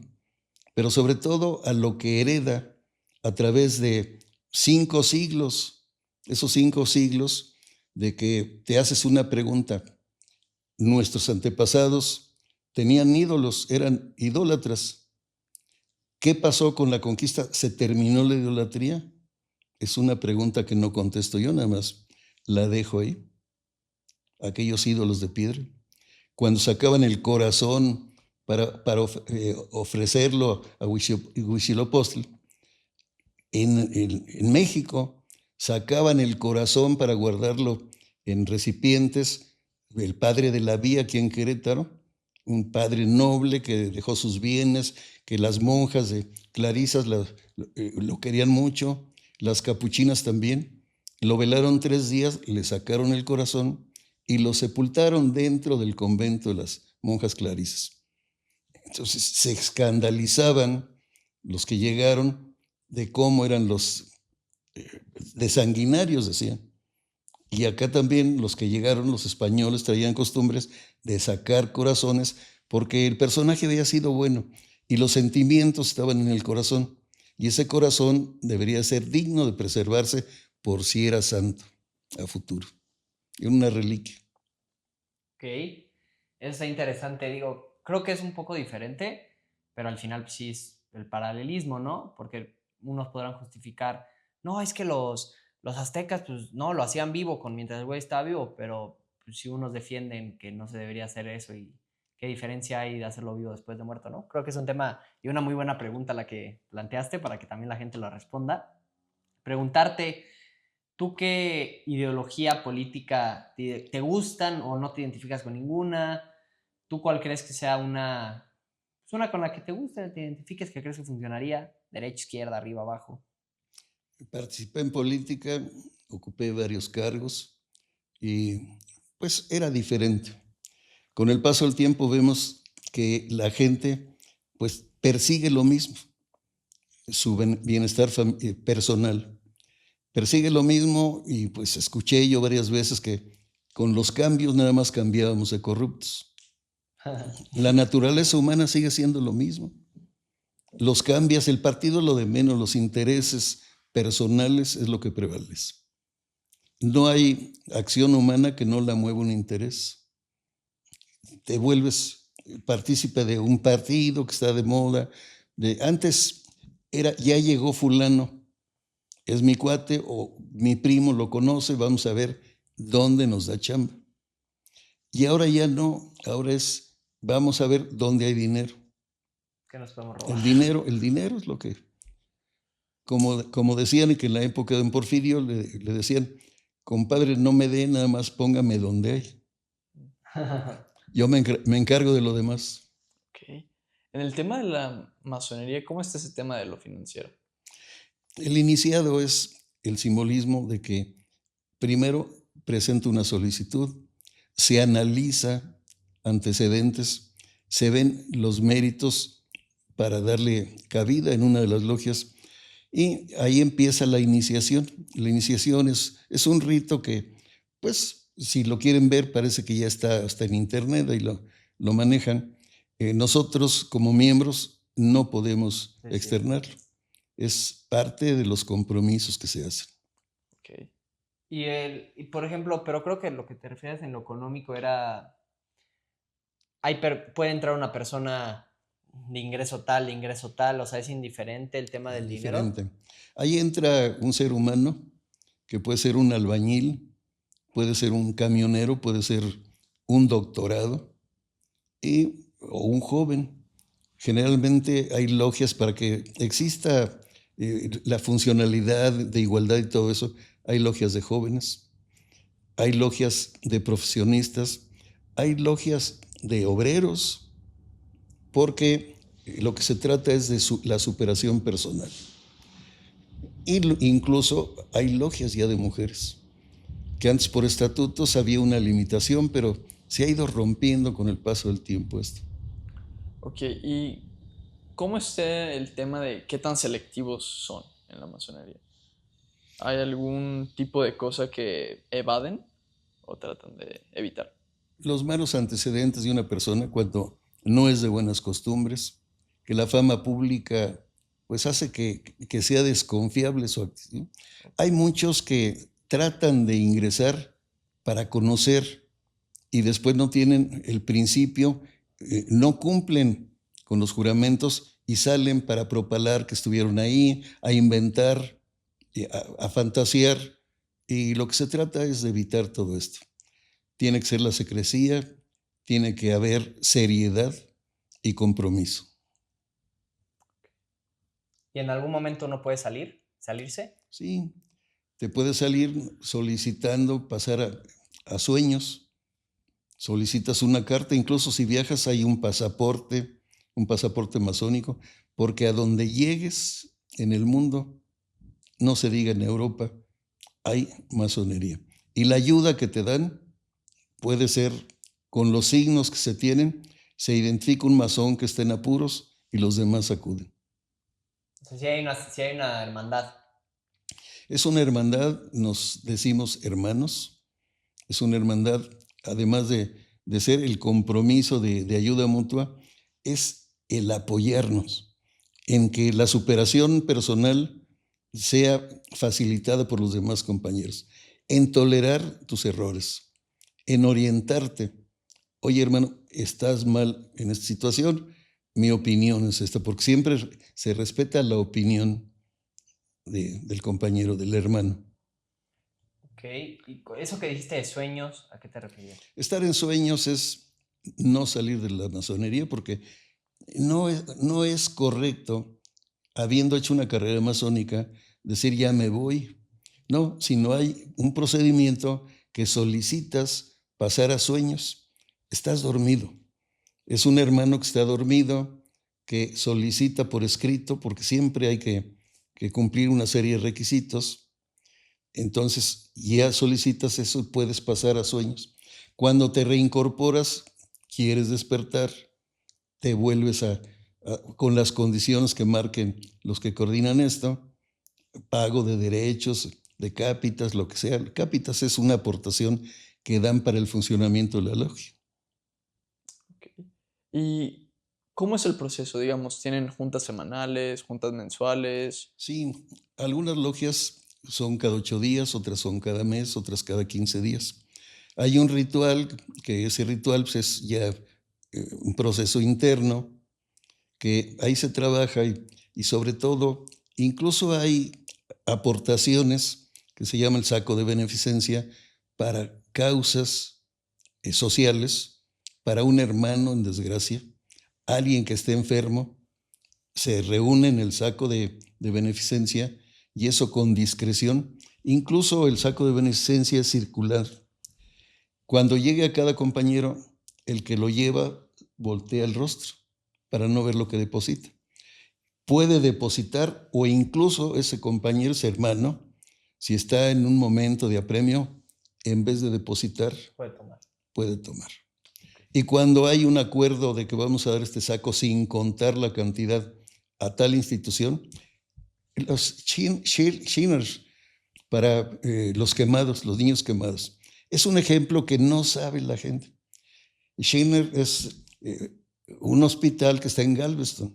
pero sobre todo a lo que hereda a través de 5 siglos, esos 5 siglos de que te haces una pregunta. Nuestros antepasados tenían ídolos, eran idólatras. ¿Qué pasó con la conquista? ¿Se terminó la idolatría? Es una pregunta que no contesto yo, nada más la dejo ahí. Aquellos ídolos de piedra. Cuando sacaban el corazón para ofrecerlo a Huitzilopochtli, en México sacaban el corazón para guardarlo en recipientes. El padre de la Vía aquí en Querétaro, un padre noble que dejó sus bienes, que las monjas de Clarisas lo querían mucho, las capuchinas también. Lo velaron 3 días, le sacaron el corazón y lo sepultaron dentro del convento de las monjas Clarisas. Entonces se escandalizaban los que llegaron de cómo eran los de sanguinarios, decían. Y acá también los que llegaron, los españoles, traían costumbres de sacar corazones porque el personaje había sido bueno y los sentimientos estaban en el corazón. Y ese corazón debería ser digno de preservarse por si era santo a futuro. Era una reliquia. Ok, eso está interesante. Digo, creo que es un poco diferente, pero al final pues, sí es el paralelismo, ¿no? Porque unos podrán justificar, no, es que los aztecas, pues no, lo hacían vivo mientras el güey estaba vivo, pero pues, si unos defienden que no se debería hacer eso y qué diferencia hay de hacerlo vivo después de muerto, ¿no? Creo que es un tema y una muy buena pregunta la que planteaste para que también la gente lo responda. Preguntarte, ¿tú qué ideología política te gustan o no te identificas con ninguna? ¿Tú cuál crees que sea pues una con la que te guste, te identifiques, que crees que funcionaría? Derecha, izquierda, arriba, abajo. Participé en política, ocupé varios cargos y pues era diferente. Con el paso del tiempo vemos que la gente pues persigue lo mismo, su bienestar personal. Persigue lo mismo y pues escuché yo varias veces que con los cambios nada más cambiábamos de corruptos. La naturaleza humana sigue siendo lo mismo. Los cambias, el partido lo de menos, los intereses personales es lo que prevalece. No hay acción humana que no la mueva un interés. Te vuelves partícipe de un partido que está de moda. Antes ya llegó fulano, es mi cuate o mi primo lo conoce, vamos a ver dónde nos da chamba. Y ahora ya no, ahora vamos a ver dónde hay dinero. ¿Qué nos podemos robar? El dinero es lo que, como decían que en la época de don Porfirio le decían, compadre, no me dé, nada más póngame donde hay. Yo me encargo de lo demás. Ok. En el tema de la masonería, ¿cómo está ese tema de lo financiero? El iniciado es el simbolismo de que primero presenta una solicitud, se analiza antecedentes, se ven los méritos para darle cabida en una de las logias y ahí empieza la iniciación. La iniciación es un rito que, pues, si lo quieren ver, parece que ya está hasta en internet y lo manejan. Nosotros como miembros no podemos externarlo. Es parte de los compromisos que se hacen. Ok. Y por ejemplo, pero creo que lo que te refieres en lo económico era, puede entrar una persona de ingreso tal, o sea, es indiferente el tema del dinero. Ahí entra un ser humano que puede ser un albañil, puede ser un camionero, puede ser un doctorado o un joven. Generalmente hay logias para que exista la funcionalidad de igualdad y todo eso. Hay logias de jóvenes, hay logias de profesionistas, hay logias de obreros, porque lo que se trata es de la superación personal. Incluso hay logias ya de mujeres, que antes por estatutos había una limitación, pero se ha ido rompiendo con el paso del tiempo esto. Ok, ¿y cómo está el tema de qué tan selectivos son en la masonería? ¿Hay algún tipo de cosa que evaden o tratan de evitar? Los malos antecedentes de una persona cuando no es de buenas costumbres, que la fama pública pues hace que sea desconfiable su actitud. Hay muchos que tratan de ingresar para conocer y después no tienen el principio, no cumplen con los juramentos y salen para propalar que estuvieron ahí, a inventar, a fantasear. Y lo que se trata es de evitar todo esto. Tiene que ser la secrecía, tiene que haber seriedad y compromiso. ¿Y en algún momento no puede salirse? Sí, te puedes salir solicitando pasar a sueños, solicitas una carta, incluso si viajas hay un pasaporte masónico, porque a donde llegues en el mundo, no se diga en Europa, hay masonería. Y la ayuda que te dan puede ser con los signos que se tienen, se identifica un masón que está en apuros y los demás acuden. O sea, sí hay una hermandad. Es una hermandad, nos decimos hermanos, es una hermandad, además de ser el compromiso de ayuda mutua, es el apoyarnos en que la superación personal sea facilitada por los demás compañeros, en tolerar tus errores, en orientarte. Oye, hermano, estás mal en esta situación, mi opinión es esta, porque siempre se respeta la opinión del compañero, del hermano. Ok, y eso que dijiste de sueños, ¿a qué te refieres? Estar en sueños es no salir de la masonería, porque no es correcto, habiendo hecho una carrera masónica, decir ya me voy. No, sino hay un procedimiento que solicitas pasar a sueños. Estás dormido. Es un hermano que está dormido, que solicita por escrito, porque siempre hay que cumplir una serie de requisitos. Entonces ya solicitas eso, puedes pasar a sueños. Cuando te reincorporas, quieres despertar, te vuelves con las condiciones que marquen los que coordinan esto, pago de derechos, de cápitas, lo que sea. Cápitas es una aportación que dan para el funcionamiento de la logia. Ok. ¿Y cómo es el proceso? Digamos, ¿tienen juntas semanales, juntas mensuales? Sí, algunas logias son cada 8 días, otras son cada mes, otras cada 15 días. Hay un ritual, que ese ritual pues, es ya un proceso interno, que ahí se trabaja y sobre todo, incluso hay aportaciones que se llama el saco de beneficencia para causas sociales, para un hermano en desgracia, alguien que esté enfermo, se reúne en el saco de beneficencia y eso con discreción. Incluso el saco de beneficencia es circular. Cuando llegue a cada compañero, el que lo lleva voltea el rostro para no ver lo que deposita. Puede depositar o incluso ese compañero, ese hermano, si está en un momento de apremio, en vez de depositar, puede tomar. Y cuando hay un acuerdo de que vamos a dar este saco sin contar la cantidad a tal institución, los shiners para los quemados, los niños quemados, es un ejemplo que no sabe la gente. Shiner es un hospital que está en Galveston.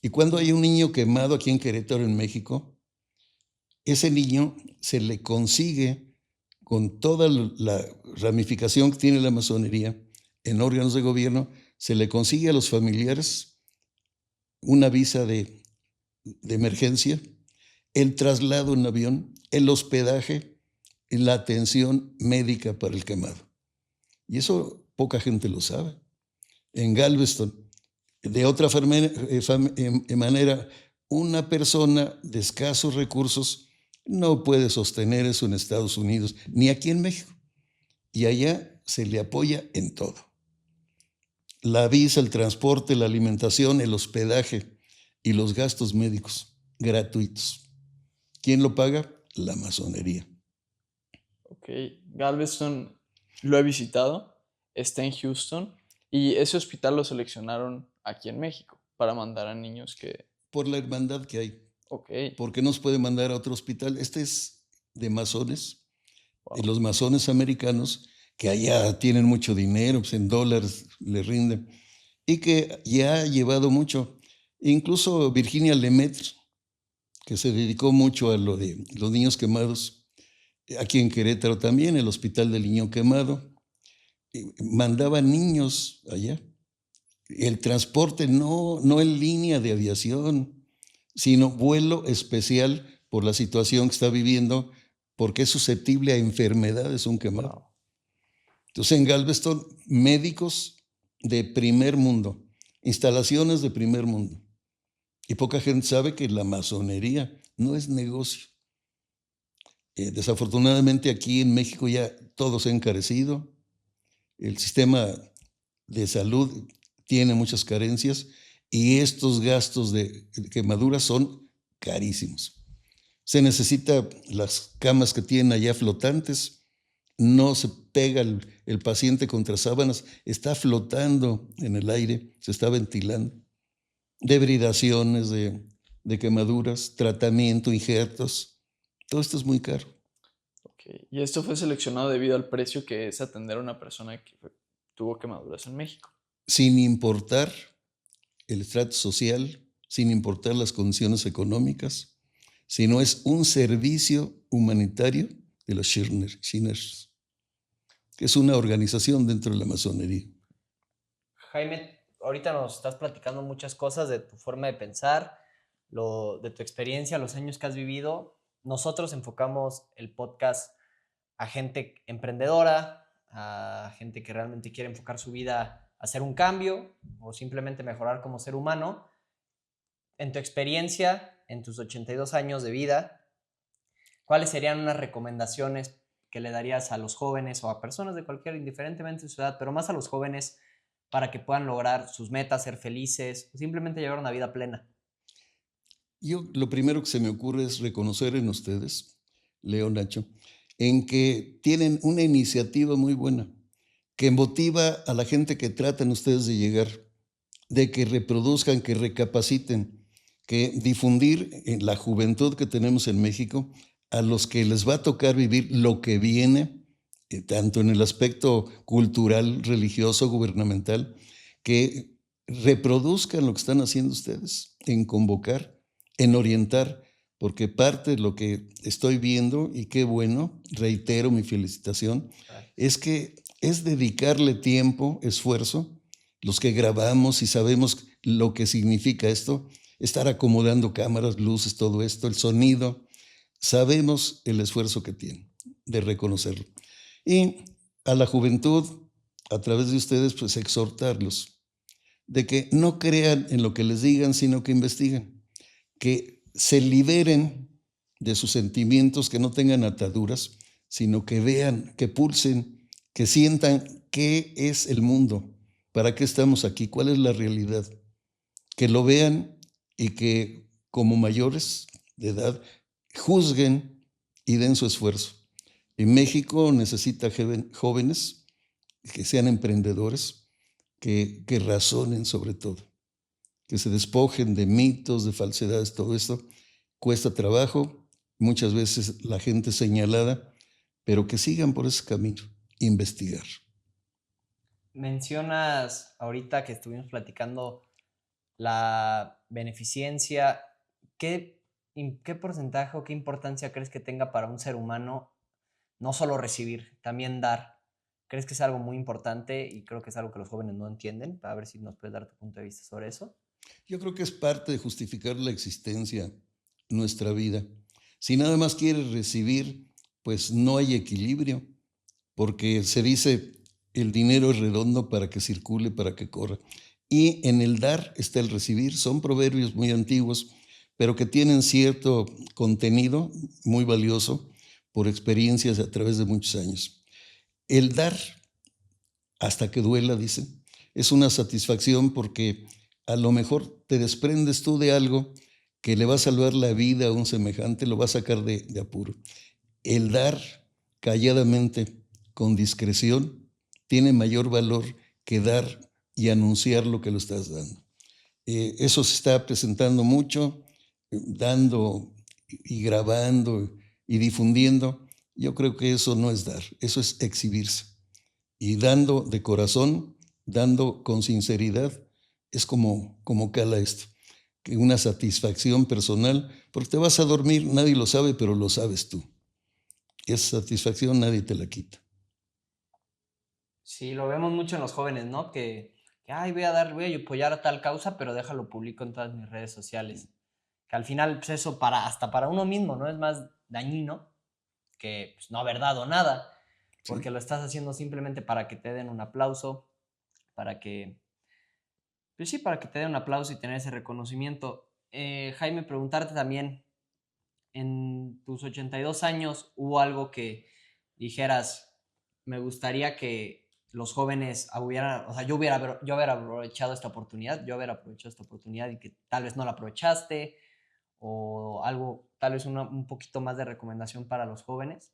Y cuando hay un niño quemado aquí en Querétaro, en México, ese niño se le consigue con toda la ramificación que tiene la masonería en órganos de gobierno, se le consigue a los familiares una visa de emergencia, el traslado en avión, el hospedaje y la atención médica para el quemado. Y eso poca gente lo sabe. En Galveston, de otra manera, una persona de escasos recursos no puede sostener eso en Estados Unidos, ni aquí en México. Y allá se le apoya en todo. La visa, el transporte, la alimentación, el hospedaje y los gastos médicos gratuitos. ¿Quién lo paga? La masonería. Ok, Galveston lo he visitado, está en Houston y ese hospital lo seleccionaron aquí en México para mandar a niños que... Por la hermandad que hay. Ok. ¿Por qué nos puede mandar a otro hospital? Este es de masones, Wow. los masones americanos, que allá tienen mucho dinero, pues en dólares les rinden, y que ya ha llevado mucho. Incluso Virginia Lemaitre, que se dedicó mucho a lo de los niños quemados, aquí en Querétaro también, el Hospital del Niño Quemado, mandaba niños allá. El transporte no en línea de aviación, sino vuelo especial por la situación que está viviendo, porque es susceptible a enfermedades un quemado. Wow. Entonces en Galveston, médicos de primer mundo, instalaciones de primer mundo. Y poca gente sabe que la masonería no es negocio. Desafortunadamente aquí en México ya todo se ha encarecido. El sistema de salud tiene muchas carencias y estos gastos de quemaduras son carísimos. Se necesita las camas que tienen allá flotantes, no se pega el paciente contra sábanas, está flotando en el aire, se está ventilando. Debridaciones de quemaduras, tratamiento, injertos, Todo esto es muy caro. Ok. Y esto fue seleccionado debido al precio que es atender a una persona que tuvo quemaduras en México. Sin importar el estrato social, sin importar las condiciones económicas, sino es un servicio humanitario de los Shiners, que es una organización dentro de la masonería. Jaime, ahorita nos estás platicando muchas cosas de tu forma de pensar, de tu experiencia, los años que has vivido. Nosotros enfocamos el podcast a gente emprendedora, a gente que realmente quiere enfocar su vida a hacer un cambio o simplemente mejorar como ser humano. En tu experiencia, en tus 82 años de vida, ¿cuáles serían unas recomendaciones que le darías a los jóvenes o a personas de cualquier, indiferentemente de su edad, pero más a los jóvenes para que puedan lograr sus metas, ser felices o simplemente llevar una vida plena? Yo lo primero que se me ocurre es reconocer en ustedes, Leo, Nacho, en que tienen una iniciativa muy buena, que motiva a la gente que tratan ustedes de llegar, de que reproduzcan, que recapaciten, que difundir en la juventud que tenemos en México a los que les va a tocar vivir lo que viene, tanto en el aspecto cultural, religioso, gubernamental, que reproduzcan lo que están haciendo ustedes, en convocar, en orientar, porque parte de lo que estoy viendo, y qué bueno, reitero mi felicitación, es que es dedicarle tiempo, esfuerzo, los que grabamos y sabemos lo que significa esto, estar acomodando cámaras, luces, todo esto, el sonido, sabemos el esfuerzo que tiene de reconocerlo. Y a la juventud, a través de ustedes, pues exhortarlos de que no crean en lo que les digan, sino que investiguen, que se liberen de sus sentimientos, que no tengan ataduras, sino que vean, que pulsen, que sientan qué es el mundo, para qué estamos aquí, cuál es la realidad, que lo vean y que como mayores de edad juzguen y den su esfuerzo. En México necesita jóvenes que sean emprendedores, que razonen sobre todo, que se despojen de mitos, de falsedades, todo esto cuesta trabajo, muchas veces la gente señalada, pero que sigan por ese camino, investigar. Mencionas ahorita que estuvimos platicando la beneficencia. ¿Qué porcentaje o qué importancia crees que tenga para un ser humano no solo recibir, también dar? ¿Crees que es algo muy importante? Y creo que es algo que los jóvenes no entienden. A ver si nos puedes dar tu punto de vista sobre eso. Yo creo que es parte de justificar la existencia, nuestra vida. Si nada más quieres recibir, pues no hay equilibrio, porque se dice el dinero es redondo para que circule, para que corra. Y en el dar está el recibir. Son proverbios muy antiguos, pero que tienen cierto contenido muy valioso por experiencias a través de muchos años. El dar hasta que duela, dicen, es una satisfacción porque a lo mejor te desprendes tú de algo que le va a salvar la vida a un semejante, lo va a sacar de apuro. El dar calladamente, con discreción, tiene mayor valor que dar y anunciar lo que lo estás dando. Eso se está presentando mucho, dando y grabando y difundiendo. Yo creo que eso no es dar, eso es exhibirse. Y dando de corazón, dando con sinceridad, es como cala esto, que una satisfacción personal, porque te vas a dormir, nadie lo sabe, pero lo sabes tú. Esa satisfacción nadie te la quita. Sí, lo vemos mucho en los jóvenes, ¿no? Que ay, voy a apoyar a tal causa, pero déjalo publico en todas mis redes sociales. Que al final, pues eso hasta para uno mismo, ¿no? Es más dañino que pues, no haber dado nada, porque ¿Sí? lo estás haciendo simplemente para que te den un aplauso, para que, pues sí, para que te den un aplauso y tener ese reconocimiento. Jaime, preguntarte también, en tus 82 años, ¿hubo algo que dijeras, me gustaría que los jóvenes hubieran, o sea, yo hubiera aprovechado esta oportunidad, y que tal vez no la aprovechaste, o algo, tal vez un poquito más de recomendación para los jóvenes?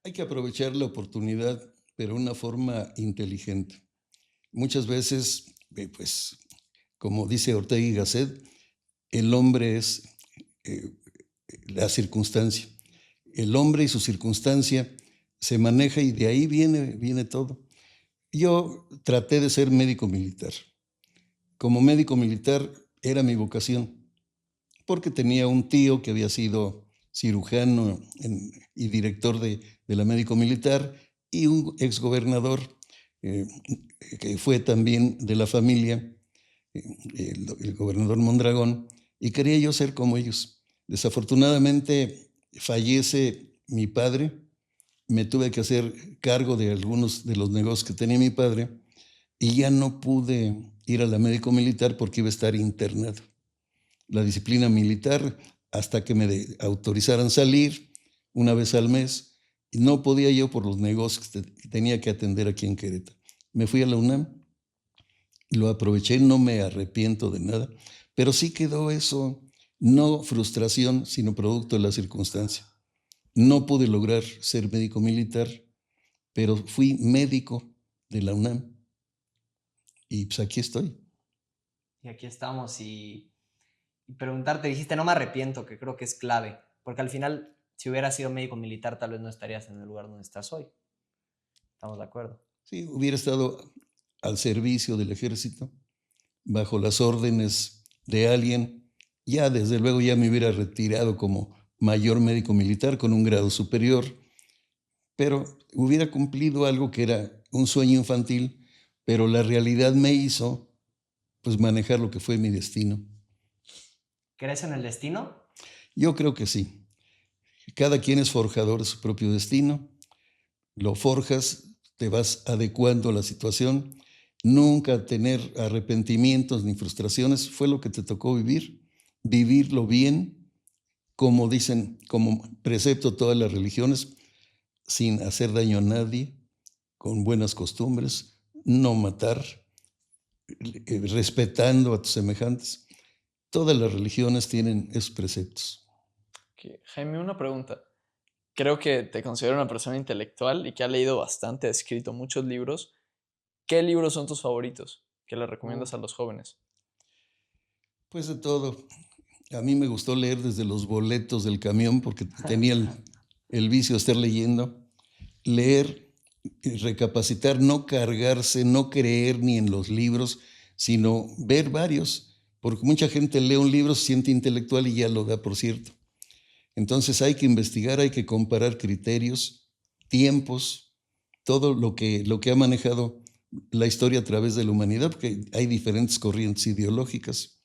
Hay que aprovechar la oportunidad, pero de una forma inteligente. Muchas veces, pues, como dice Ortega y Gasset, el hombre es la circunstancia. El hombre y su circunstancia se maneja y de ahí viene todo. Yo traté de ser médico militar. Como médico militar era mi vocación, porque tenía un tío que había sido cirujano y director de la médico militar y un exgobernador eh, que fue también de la familia, el gobernador Mondragón, y quería yo ser como ellos. Desafortunadamente fallece mi padre, me tuve que hacer cargo de algunos de los negocios que tenía mi padre y ya no pude ir a la médico militar porque iba a estar internado. La disciplina militar hasta que me autorizaran salir una vez al mes. Y no podía yo por los negocios que tenía que atender aquí en Querétaro. Me fui a la UNAM, lo aproveché, no me arrepiento de nada, pero sí quedó eso, no frustración, sino producto de la circunstancia. No pude lograr ser médico militar, pero fui médico de la UNAM y pues aquí estoy. Y aquí estamos y preguntarte, dijiste, no me arrepiento, que creo que es clave, porque al final, si hubieras sido médico militar, tal vez no estarías en el lugar donde estás hoy. ¿Estamos de acuerdo? Sí, hubiera estado al servicio del ejército, bajo las órdenes de alguien, ya desde luego ya me hubiera retirado como mayor médico militar con un grado superior, pero hubiera cumplido algo que era un sueño infantil, pero la realidad me hizo pues manejar lo que fue mi destino. ¿Crees en el destino? Yo creo que sí. Cada quien es forjador de su propio destino, lo forjas, te vas adecuando a la situación, nunca tener arrepentimientos ni frustraciones, fue lo que te tocó vivir, vivirlo bien, como dicen, como precepto todas las religiones, sin hacer daño a nadie, con buenas costumbres, no matar, respetando a tus semejantes. Todas las religiones tienen esos preceptos. Okay. Jaime, una pregunta. Creo que te considero una persona intelectual y que ha leído bastante, ha escrito muchos libros. ¿Qué libros son tus favoritos que le recomiendas a los jóvenes? Pues de todo. A mí me gustó leer desde los boletos del camión porque tenía el vicio de estar leyendo. Leer, recapacitar, no cargarse, no creer ni en los libros, sino ver varios. Porque mucha gente lee un libro, se siente intelectual y ya lo da por cierto. Entonces hay que investigar, hay que comparar criterios, tiempos, todo lo que ha manejado la historia a través de la humanidad, porque hay diferentes corrientes ideológicas.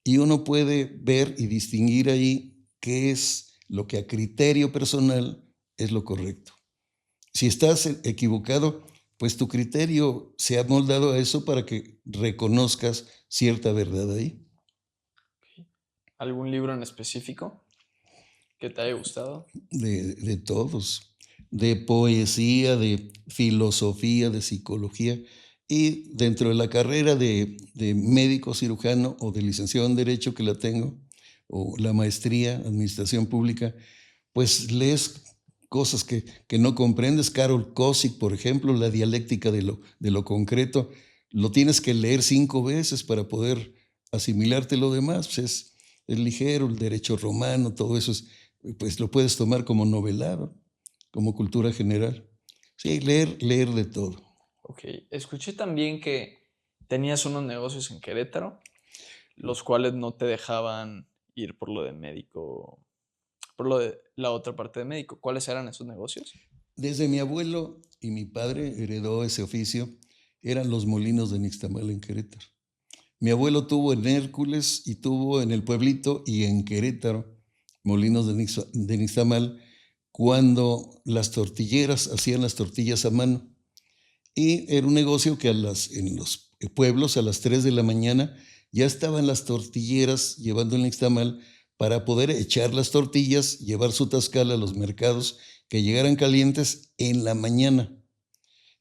Y uno puede ver y distinguir ahí qué es lo que a criterio personal es lo correcto. Si estás equivocado, pues tu criterio se ha moldado a eso para que reconozcas cierta verdad ahí. ¿Algún libro en específico que te haya gustado? De todos, de poesía, de filosofía, de psicología. Y dentro de la carrera de médico cirujano o de licenciado en Derecho que la tengo, o la maestría, Administración Pública, pues lees cosas que no comprendes. Karol Kosik, por ejemplo, la dialéctica de lo concreto, lo tienes que leer 5 veces para poder asimilarte lo demás. Pues es ligero, el derecho romano, todo eso pues lo puedes tomar como novelado, como cultura general. Sí, leer de todo. Ok, escuché también que tenías unos negocios en Querétaro, los cuales no te dejaban ir por lo de médico, por lo de la otra parte de médico. ¿Cuáles eran esos negocios? Desde mi abuelo y mi padre heredó ese oficio, eran los molinos de Nixtamal en Querétaro. Mi abuelo tuvo en Hércules y tuvo en el pueblito y en Querétaro molinos de Nixtamal cuando las tortilleras hacían las tortillas a mano. Y era un negocio que en los pueblos a las 3 de la mañana ya estaban las tortilleras llevando el nixtamal para poder echar las tortillas, llevar su tascal a los mercados que llegaran calientes en la mañana.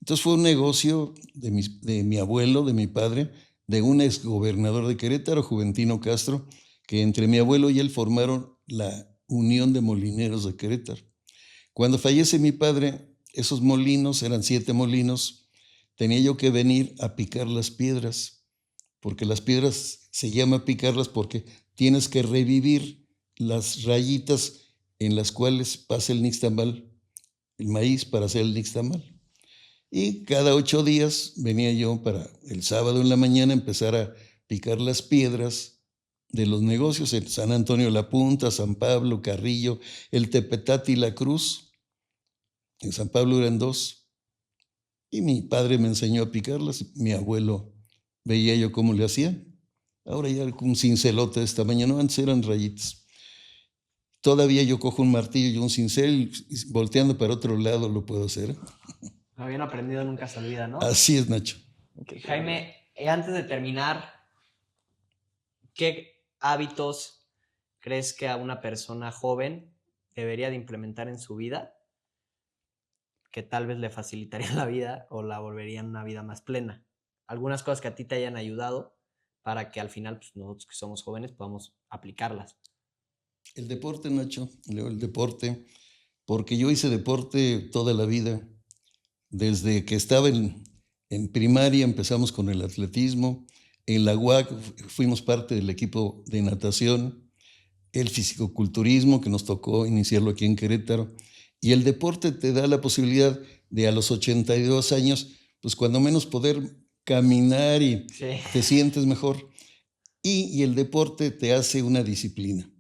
Entonces fue un negocio de mi abuelo, de mi padre, de un exgobernador de Querétaro, Juventino Castro, que entre mi abuelo y él formaron la Unión de Molineros de Querétaro. Cuando fallece mi padre, esos molinos, eran 7 molinos, tenía yo que venir a picar las piedras, porque las piedras se llama picarlas porque tienes que revivir las rayitas en las cuales pasa el nixtamal, el maíz para hacer el nixtamal. Y cada 8 días venía yo para el sábado en la mañana empezar a picar las piedras de los negocios en San Antonio de la Punta, San Pablo, Carrillo, el Tepetate y la Cruz. En San Pablo eran 2. Y mi padre me enseñó a picarlas. Mi abuelo veía yo cómo le hacía. Ahora ya un cincelote de esta mañana, no, antes eran rayitas. Todavía yo cojo un martillo y un cincel y volteando para otro lado lo puedo hacer. Lo habían aprendido, nunca se olvida, ¿no? Así es, Nacho. Jaime, antes de terminar, ¿qué hábitos crees que a una persona joven debería de implementar en su vida que tal vez le facilitarían la vida o la volverían una vida más plena? Algunas cosas que a ti te hayan ayudado para que al final pues, nosotros que somos jóvenes podamos aplicarlas. El deporte, Nacho, Leo, el deporte, porque yo hice deporte toda la vida. Desde que estaba en primaria empezamos con el atletismo. En la UAC fuimos parte del equipo de natación, el fisicoculturismo, que nos tocó iniciarlo aquí en Querétaro. Y el deporte te da la posibilidad de a los 82 años, pues cuando menos poder caminar y Sí. te sientes mejor. Y el deporte te hace una disciplina,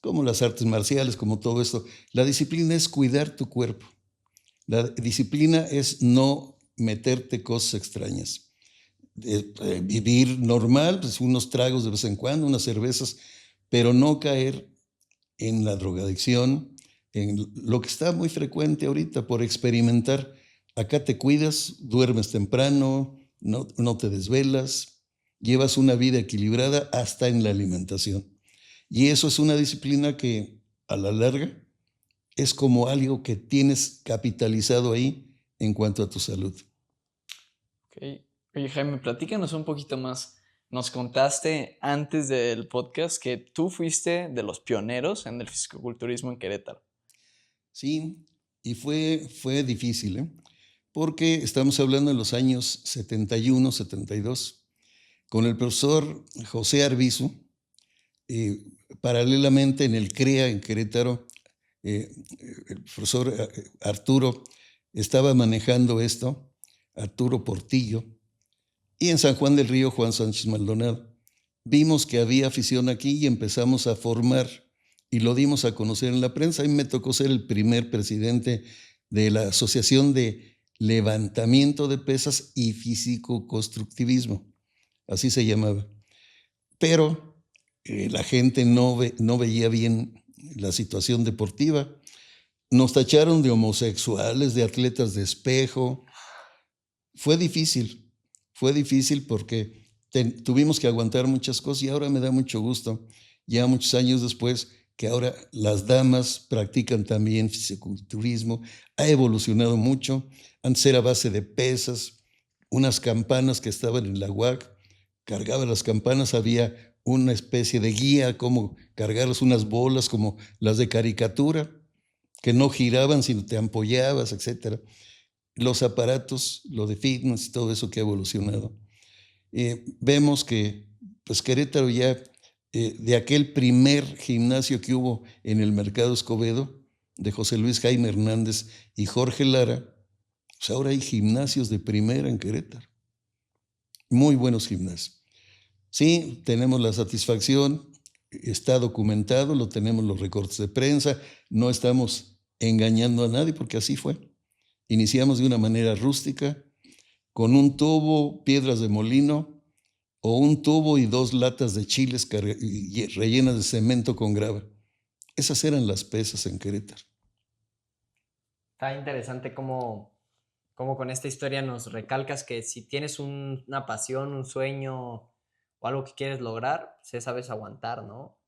como las artes marciales, como todo esto. La disciplina es cuidar tu cuerpo. La disciplina es no meterte cosas extrañas. Vivir normal, pues unos tragos de vez en cuando, unas cervezas, pero no caer en la drogadicción, en lo que está muy frecuente ahorita por experimentar. Acá te cuidas, duermes temprano, no te desvelas, llevas una vida equilibrada hasta en la alimentación. Y eso es una disciplina que a la larga es como algo que tienes capitalizado ahí en cuanto a tu salud. Ok. Oye, Jaime, platícanos un poquito más. Nos contaste antes del podcast que tú fuiste de los pioneros en el fisicoculturismo en Querétaro. Sí, y fue difícil, ¿eh? Porque estamos hablando de los años 71, 72, con el profesor José Arbizu, paralelamente en el CREA en Querétaro, el profesor Arturo estaba manejando esto, Arturo Portillo, y en San Juan del Río, Juan Sánchez Maldonado. Vimos que había afición aquí y empezamos a formar y lo dimos a conocer en la prensa. A mí me tocó ser el primer presidente de la Asociación de Levantamiento de Pesas y Físico-Constructivismo, así se llamaba. Pero la gente no veía bien la situación deportiva. Nos tacharon de homosexuales, de atletas de espejo. Fue difícil porque tuvimos que aguantar muchas cosas y ahora me da mucho gusto, ya muchos años después, que ahora las damas practican también fisiculturismo. Ha evolucionado mucho. Antes era a base de pesas, unas campanas que estaban en la UAC, cargaba las campanas, había una especie de guía, cómo cargarlas, unas bolas como las de caricatura, que no giraban, sino te ampollabas, etc. Los aparatos, lo de fitness y todo eso que ha evolucionado. Vemos que pues Querétaro ya, de aquel primer gimnasio que hubo en el Mercado Escobedo, de José Luis Jaime Hernández y Jorge Lara, pues ahora hay gimnasios de primera en Querétaro. Muy buenos gimnasios. Sí, tenemos la satisfacción, está documentado, lo tenemos los recortes de prensa, no estamos engañando a nadie porque así fue. Iniciamos de una manera rústica, con un tubo, piedras de molino, o un tubo y 2 latas de chiles rellenas de cemento con grava. Esas eran las pesas en Querétaro. Está interesante cómo con esta historia nos recalcas que si tienes una pasión, un sueño o algo que quieres lograr, pues sabes aguantar, ¿no?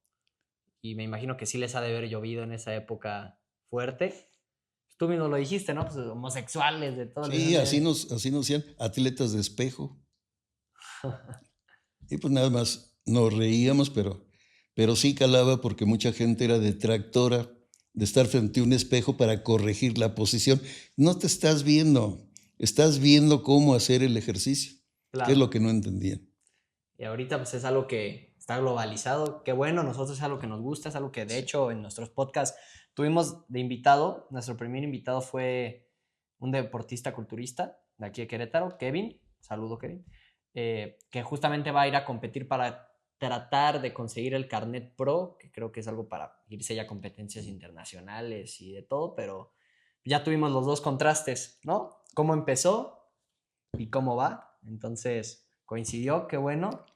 Y me imagino que sí les ha de haber llovido en esa época fuerte. Tú mismo lo dijiste, ¿no? Pues homosexuales, de todo. Sí, así nos decían, atletas de espejo. Y pues nada más nos reíamos, pero sí calaba porque mucha gente era detractora de estar frente a un espejo para corregir la posición. No te estás viendo cómo hacer el ejercicio, Claro. que es lo que no entendían. Y ahorita pues es algo que está globalizado. Qué bueno, nosotros es algo que nos gusta, es algo que de hecho en nuestros podcasts tuvimos de invitado. Nuestro primer invitado fue un deportista culturista de aquí de Querétaro, Kevin. Saludo, Kevin. Que justamente va a ir a competir para tratar de conseguir el Carnet Pro, que creo que es algo para irse ya a competencias internacionales y de todo, pero ya tuvimos los dos contrastes, ¿no? Cómo empezó y cómo va. Entonces, coincidió, qué bueno.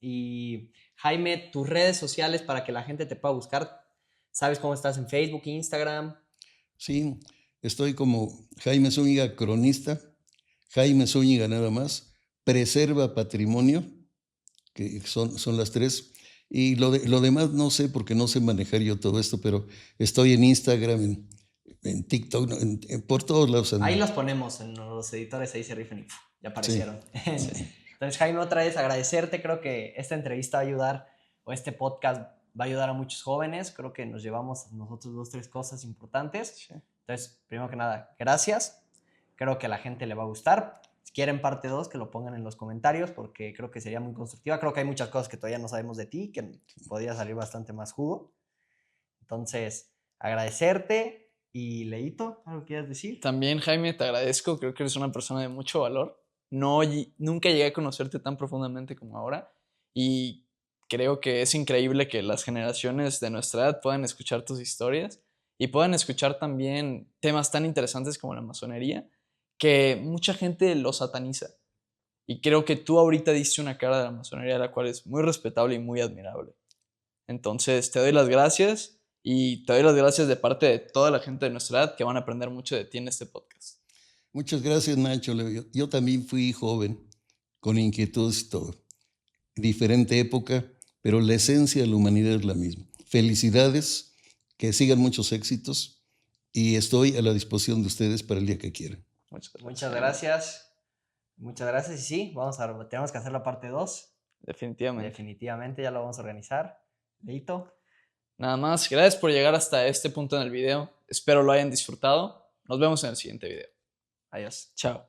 Y Jaime, tus redes sociales para que la gente te pueda buscar. ¿Sabes cómo estás en Facebook, Instagram? Sí, estoy como Jaime Zúñiga, cronista, Jaime Zúñiga nada más, Preserva Patrimonio, que son las tres. Y lo demás no sé porque no sé manejar yo todo esto, pero estoy en Instagram, en TikTok, no, por todos lados Ahí ando. los ponemos en los editores, ahí se rifan y ¡puf! Ya Sí, aparecieron. sí. Entonces, Jaime, otra vez agradecerte. Creo que esta entrevista va a ayudar, o este podcast va a ayudar a muchos jóvenes. Creo que nos llevamos nosotros 2, 3 cosas importantes. Sí. Entonces, primero que nada, gracias. Creo que a la gente le va a gustar. Si quieren parte 2, que lo pongan en los comentarios porque creo que sería muy constructiva. Creo que hay muchas cosas que todavía no sabemos de ti, que podría salir bastante más jugo. Entonces, agradecerte. Y Leito, ¿algo quieres decir? También, Jaime, te agradezco. Creo que eres una persona de mucho valor. No, nunca llegué a conocerte tan profundamente como ahora. Y creo que es increíble que las generaciones de nuestra edad puedan escuchar tus historias y puedan escuchar también temas tan interesantes como la masonería, que mucha gente lo sataniza. Y creo que tú ahorita diste una cara de la masonería, la cual es muy respetable y muy admirable. Entonces, te doy las gracias y te doy las gracias de parte de toda la gente de nuestra edad que van a aprender mucho de ti en este podcast. Muchas gracias, Nacho. Yo también fui joven, con inquietudes y todo. Diferente época, pero la esencia de la humanidad es la misma. Felicidades, que sigan muchos éxitos y estoy a la disposición de ustedes para el día que quieran. Muchas gracias. Muchas gracias. Y sí, tenemos que hacer la parte 2. Definitivamente. Definitivamente ya lo vamos a organizar. Leito. Nada más, gracias por llegar hasta este punto en el video. Espero lo hayan disfrutado. Nos vemos en el siguiente video. Adiós. Chao.